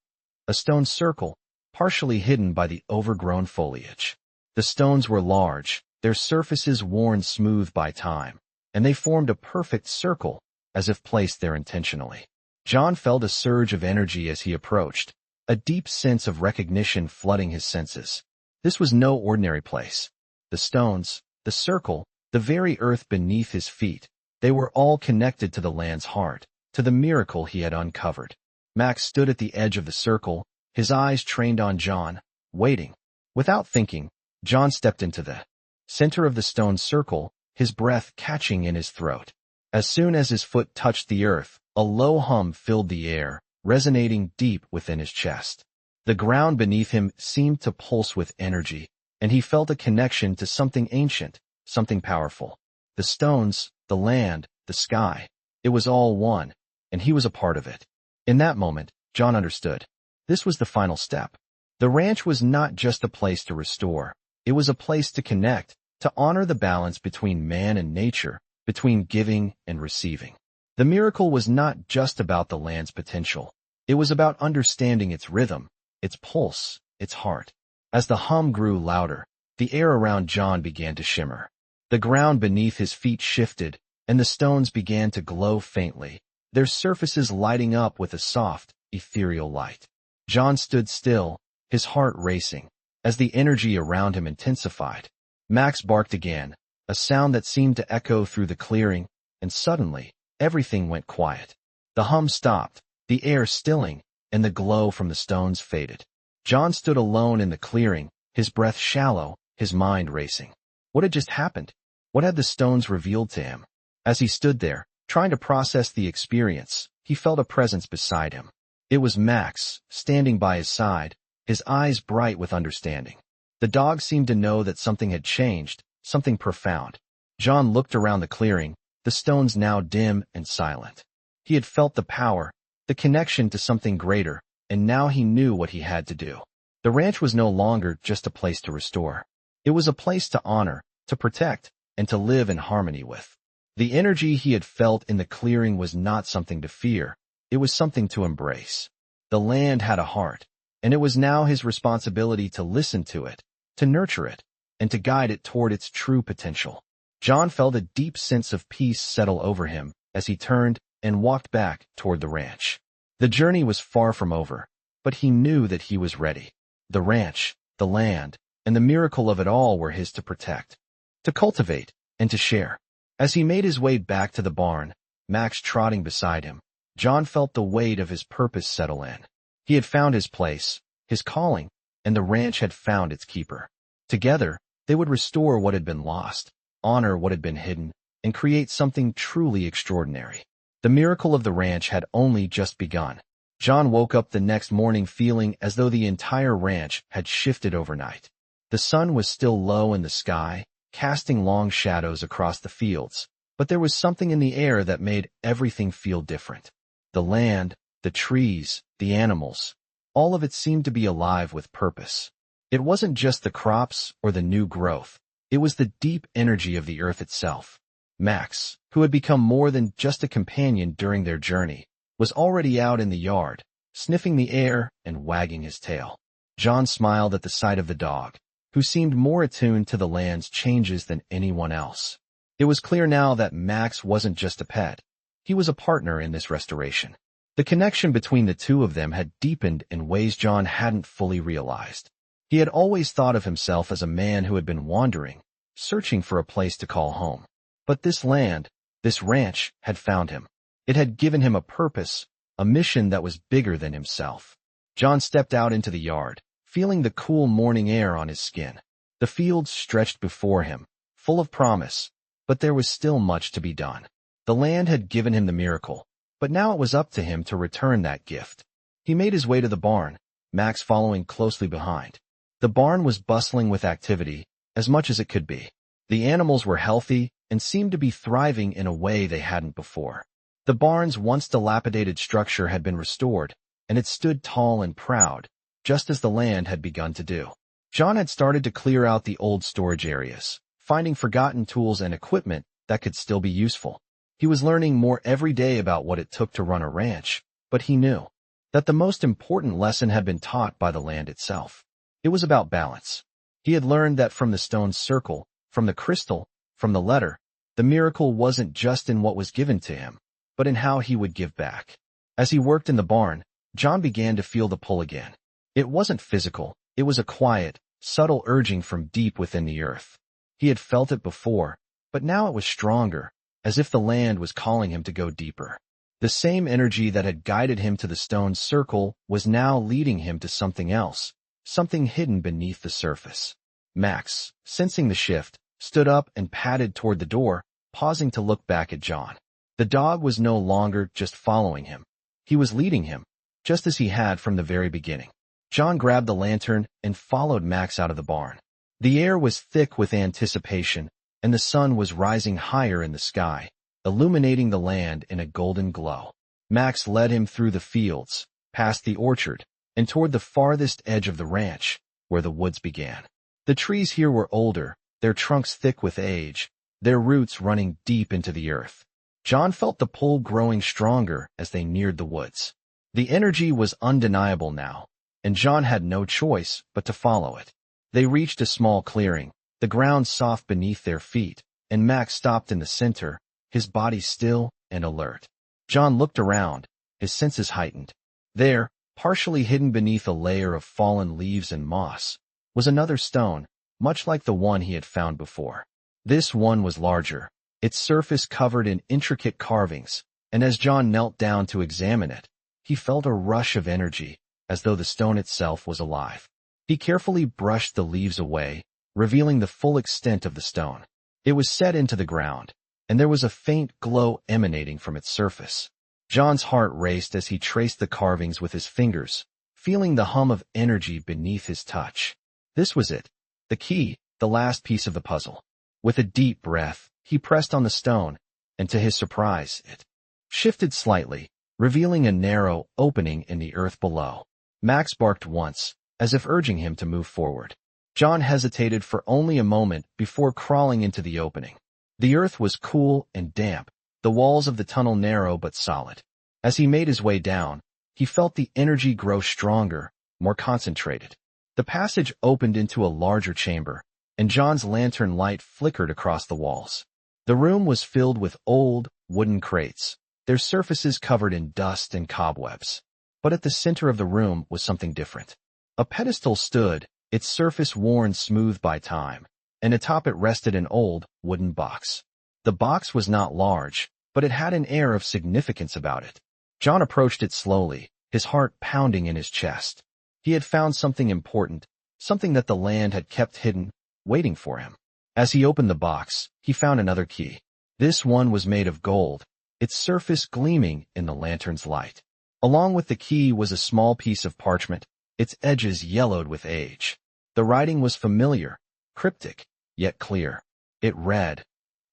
A stone circle, partially hidden by the overgrown foliage. The stones were large, their surfaces worn smooth by time, and they formed a perfect circle, as if placed there intentionally. John felt a surge of energy as he approached, a deep sense of recognition flooding his senses. This was no ordinary place. The stones, the circle, the very earth beneath his feet, they were all connected to the land's heart, to the miracle he had uncovered. Max stood at the edge of the circle, his eyes trained on John, waiting. Without thinking, John stepped into the center of the stone circle, his breath catching in his throat. As soon as his foot touched the earth, a low hum filled the air, resonating deep within his chest. The ground beneath him seemed to pulse with energy, and he felt a connection to something ancient, something powerful. The stones, the land, the sky, it was all one, and he was a part of it. In that moment, John understood. This was the final step. The ranch was not just a place to restore, it was a place to connect, to honor the balance between man and nature, between giving and receiving. The miracle was not just about the land's potential. It was about understanding its rhythm, its pulse, its heart. As the hum grew louder, the air around John began to shimmer. The ground beneath his feet shifted, and the stones began to glow faintly, their surfaces lighting up with a soft, ethereal light. John stood still, his heart racing, as the energy around him intensified. Max barked again, a sound that seemed to echo through the clearing, and suddenly, everything went quiet. The hum stopped, the air stilling, and the glow from the stones faded. John stood alone in the clearing, his breath shallow, his mind racing. What had just happened? What had the stones revealed to him? As he stood there, trying to process the experience, he felt a presence beside him. It was Max, standing by his side, his eyes bright with understanding. The dog seemed to know that something had changed, something profound. John looked around the clearing, the stones now dim and silent. He had felt the power, the connection to something greater, and now he knew what he had to do. The ranch was no longer just a place to restore. It was a place to honor, to protect, and to live in harmony with. The energy he had felt in the clearing was not something to fear, it was something to embrace. The land had a heart, and it was now his responsibility to listen to it, to nurture it, and to guide it toward its true potential. John felt a deep sense of peace settle over him as he turned and walked back toward the ranch. The journey was far from over, but he knew that he was ready. The ranch, the land, and the miracle of it all were his to protect, to cultivate, and to share. As he made his way back to the barn, Max trotting beside him, John felt the weight of his purpose settle in. He had found his place, his calling, and the ranch had found its keeper. Together, they would restore what had been lost, honor what had been hidden, and create something truly extraordinary. The miracle of the ranch had only just begun. John woke up the next morning feeling as though the entire ranch had shifted overnight. The sun was still low in the sky, casting long shadows across the fields, but there was something in the air that made everything feel different. The land, the trees, the animals, all of it seemed to be alive with purpose. It wasn't just the crops or the new growth, it was the deep energy of the earth itself. Max, who had become more than just a companion during their journey, was already out in the yard, sniffing the air and wagging his tail. John smiled at the sight of the dog, who seemed more attuned to the land's changes than anyone else. It was clear now that Max wasn't just a pet. He was a partner in this restoration. The connection between the two of them had deepened in ways John hadn't fully realized. He had always thought of himself as a man who had been wandering, searching for a place to call home. But this land, this ranch, had found him. It had given him a purpose, a mission that was bigger than himself. John stepped out into the yard, feeling the cool morning air on his skin. The fields stretched before him, full of promise, but there was still much to be done. The land had given him the miracle, but now it was up to him to return that gift. He made his way to the barn, Max following closely behind. The barn was bustling with activity, as much as it could be. The animals were healthy and seemed to be thriving in a way they hadn't before. The barn's once dilapidated structure had been restored, and it stood tall and proud, just as the land had begun to do. John had started to clear out the old storage areas, finding forgotten tools and equipment that could still be useful. He was learning more every day about what it took to run a ranch, but he knew that the most important lesson had been taught by the land itself. It was about balance. He had learned that from the stone's circle, from the crystal, from the letter, the miracle wasn't just in what was given to him, but in how he would give back. As he worked in the barn, John began to feel the pull again. It wasn't physical, it was a quiet, subtle urging from deep within the earth. He had felt it before, but now it was stronger, as if the land was calling him to go deeper. The same energy that had guided him to the stone's circle was now leading him to something else, something hidden beneath the surface. Max, sensing the shift, stood up and padded toward the door, pausing to look back at John. The dog was no longer just following him. He was leading him, just as he had from the very beginning. John grabbed the lantern and followed Max out of the barn. The air was thick with anticipation, and the sun was rising higher in the sky, illuminating the land in a golden glow. Max led him through the fields, past the orchard, and toward the farthest edge of the ranch, where the woods began. The trees here were older, their trunks thick with age, their roots running deep into the earth. John felt the pull growing stronger as they neared the woods. The energy was undeniable now, and John had no choice but to follow it. They reached a small clearing, the ground soft beneath their feet, and Max stopped in the center, his body still and alert. John looked around, his senses heightened. There, partially hidden beneath a layer of fallen leaves and moss, was another stone, much like the one he had found before. This one was larger, its surface covered in intricate carvings, and as John knelt down to examine it, he felt a rush of energy, as though the stone itself was alive. He carefully brushed the leaves away, revealing the full extent of the stone. It was set into the ground, and there was a faint glow emanating from its surface. John's heart raced as he traced the carvings with his fingers, feeling the hum of energy beneath his touch. This was it, the key, the last piece of the puzzle. With a deep breath, he pressed on the stone, and to his surprise, it shifted slightly, revealing a narrow opening in the earth below. Max barked once, as if urging him to move forward. John hesitated for only a moment before crawling into the opening. The earth was cool and damp, the walls of the tunnel narrow but solid. As he made his way down, he felt the energy grow stronger, more concentrated. The passage opened into a larger chamber, and John's lantern light flickered across the walls. The room was filled with old, wooden crates, their surfaces covered in dust and cobwebs. But at the center of the room was something different. A pedestal stood, its surface worn smooth by time, and atop it rested an old, wooden box. The box was not large, but it had an air of significance about it. John approached it slowly, his heart pounding in his chest. He had found something important, something that the land had kept hidden, waiting for him. As he opened the box, he found another key. This one was made of gold, its surface gleaming in the lantern's light. Along with the key was a small piece of parchment, its edges yellowed with age. The writing was familiar, cryptic, yet clear. It read,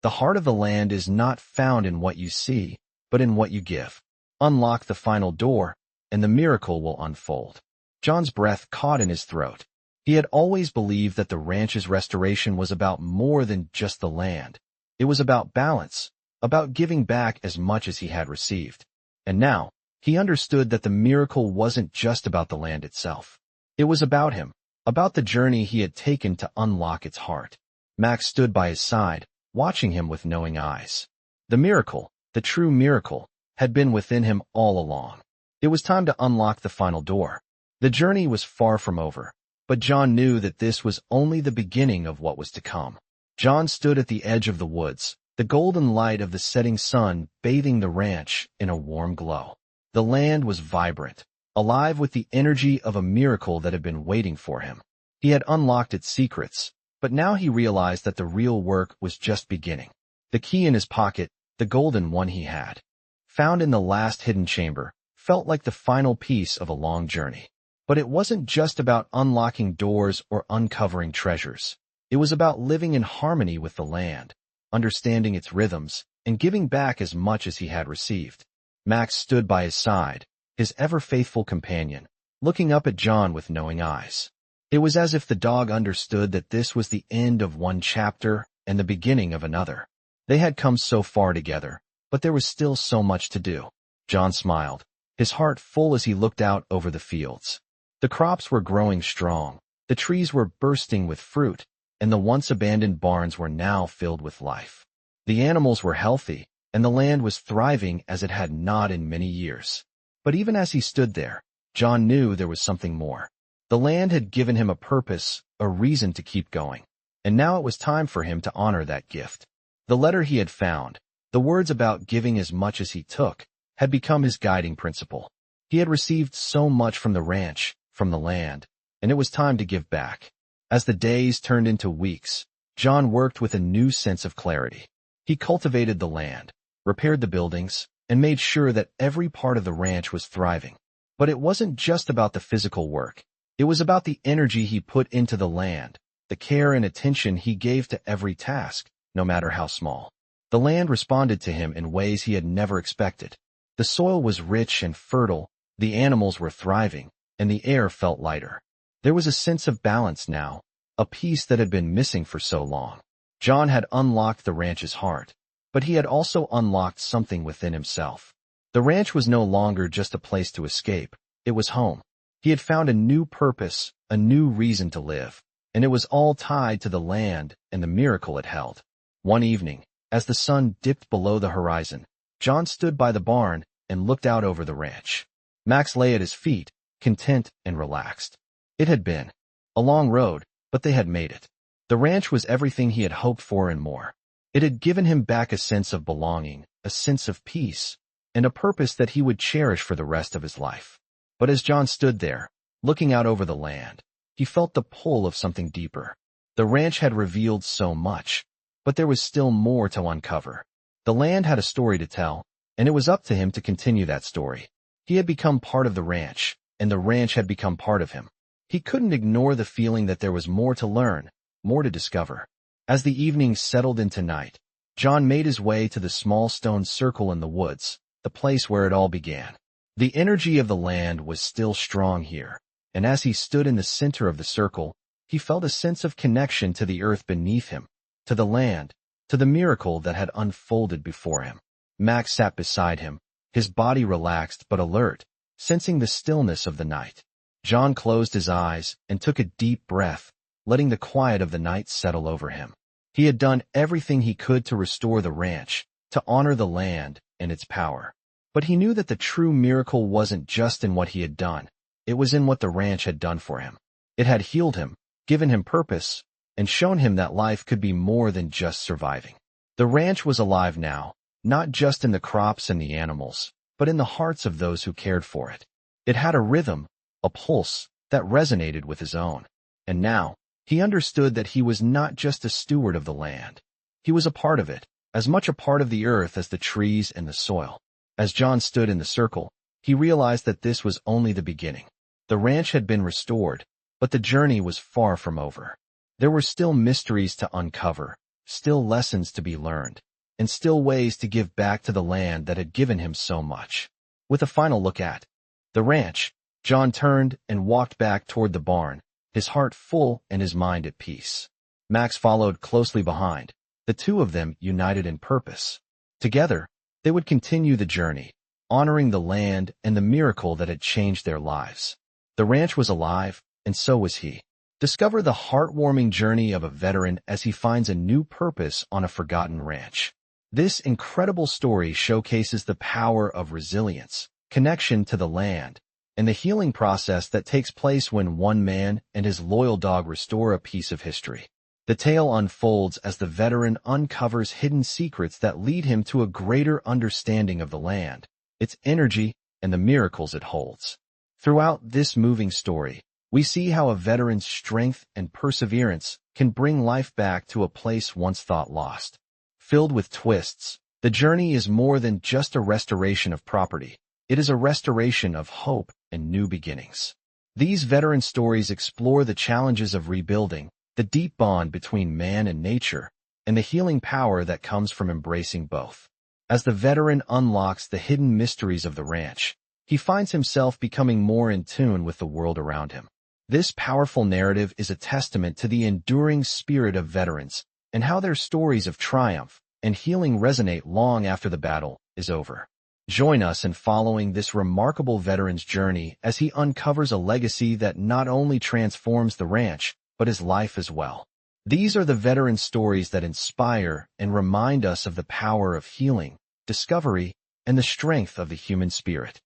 "The heart of the land is not found in what you see, but in what you give. Unlock the final door, and the miracle will unfold." John's breath caught in his throat. He had always believed that the ranch's restoration was about more than just the land. It was about balance, about giving back as much as he had received. And now, he understood that the miracle wasn't just about the land itself. It was about him, about the journey he had taken to unlock its heart. Max stood by his side, watching him with knowing eyes. The miracle, the true miracle, had been within him all along. It was time to unlock the final door. The journey was far from over, but John knew that this was only the beginning of what was to come. John stood at the edge of the woods, the golden light of the setting sun bathing the ranch in a warm glow. The land was vibrant, alive with the energy of a miracle that had been waiting for him. He had unlocked its secrets, but now he realized that the real work was just beginning. The key in his pocket, the golden one he had, found in the last hidden chamber, felt like the final piece of a long journey. But it wasn't just about unlocking doors or uncovering treasures. It was about living in harmony with the land, understanding its rhythms, and giving back as much as he had received. Max stood by his side, his ever-faithful companion, looking up at John with knowing eyes. It was as if the dog understood that this was the end of one chapter and the beginning of another. They had come so far together, but there was still so much to do. John smiled, his heart full as he looked out over the fields. The crops were growing strong, the trees were bursting with fruit, and the once abandoned barns were now filled with life. The animals were healthy, and the land was thriving as it had not in many years. But even as he stood there, John knew there was something more. The land had given him a purpose, a reason to keep going, and now it was time for him to honor that gift. The letter he had found, the words about giving as much as he took, had become his guiding principle. He had received so much from the ranch, from the land, and it was time to give back. As the days turned into weeks, John worked with a new sense of clarity. He cultivated the land, repaired the buildings, and made sure that every part of the ranch was thriving. But it wasn't just about the physical work. It was about the energy he put into the land, the care and attention he gave to every task, no matter how small. The land responded to him in ways he had never expected. The soil was rich and fertile, the animals were thriving, and the air felt lighter. There was a sense of balance now, a peace that had been missing for so long. John had unlocked the ranch's heart, but he had also unlocked something within himself. The ranch was no longer just a place to escape, it was home. He had found a new purpose, a new reason to live, and it was all tied to the land and the miracle it held. One evening, as the sun dipped below the horizon, John stood by the barn and looked out over the ranch. Max lay at his feet, content and relaxed. It had been a long road, but they had made it. The ranch was everything he had hoped for and more. It had given him back a sense of belonging, a sense of peace, and a purpose that he would cherish for the rest of his life. But as John stood there, looking out over the land, he felt the pull of something deeper. The ranch had revealed so much, but there was still more to uncover. The land had a story to tell, and it was up to him to continue that story. He had become part of the ranch, and the ranch had become part of him. He couldn't ignore the feeling that there was more to learn, more to discover. As the evening settled into night, John made his way to the small stone circle in the woods, the place where it all began. The energy of the land was still strong here, and as he stood in the center of the circle, he felt a sense of connection to the earth beneath him, to the land, to the miracle that had unfolded before him. Max sat beside him, his body relaxed but alert, sensing the stillness of the night. John closed his eyes and took a deep breath, letting the quiet of the night settle over him. He had done everything he could to restore the ranch, to honor the land and its power. But he knew that the true miracle wasn't just in what he had done, it was in what the ranch had done for him. It had healed him, given him purpose, and shown him that life could be more than just surviving. The ranch was alive now, not just in the crops and the animals, but in the hearts of those who cared for it. It had a rhythm, a pulse, that resonated with his own. And now, he understood that he was not just a steward of the land. He was a part of it, as much a part of the earth as the trees and the soil. As John stood in the circle, he realized that this was only the beginning. The ranch had been restored, but the journey was far from over. There were still mysteries to uncover, still lessons to be learned, and still ways to give back to the land that had given him so much. With a final look at the ranch, John turned and walked back toward the barn, his heart full and his mind at peace. Max followed closely behind, the two of them united in purpose. Together, they would continue the journey, honoring the land and the miracle that had changed their lives. The ranch was alive, and so was he. Discover the heartwarming journey of a veteran as he finds a new purpose on a forgotten ranch. This incredible story showcases the power of resilience, connection to the land, and the healing process that takes place when one man and his loyal dog restore a piece of history. The tale unfolds as the veteran uncovers hidden secrets that lead him to a greater understanding of the land, its energy, and the miracles it holds. Throughout this moving story, we see how a veteran's strength and perseverance can bring life back to a place once thought lost. Filled with twists, the journey is more than just a restoration of property. It is a restoration of hope and new beginnings. These veteran stories explore the challenges of rebuilding, the deep bond between man and nature, and the healing power that comes from embracing both. As the veteran unlocks the hidden mysteries of the ranch, he finds himself becoming more in tune with the world around him. This powerful narrative is a testament to the enduring spirit of veterans and how their stories of triumph and healing resonate long after the battle is over. Join us in following this remarkable veteran's journey as he uncovers a legacy that not only transforms the ranch, but his life as well. These are the veteran stories that inspire and remind us of the power of healing, discovery, and the strength of the human spirit.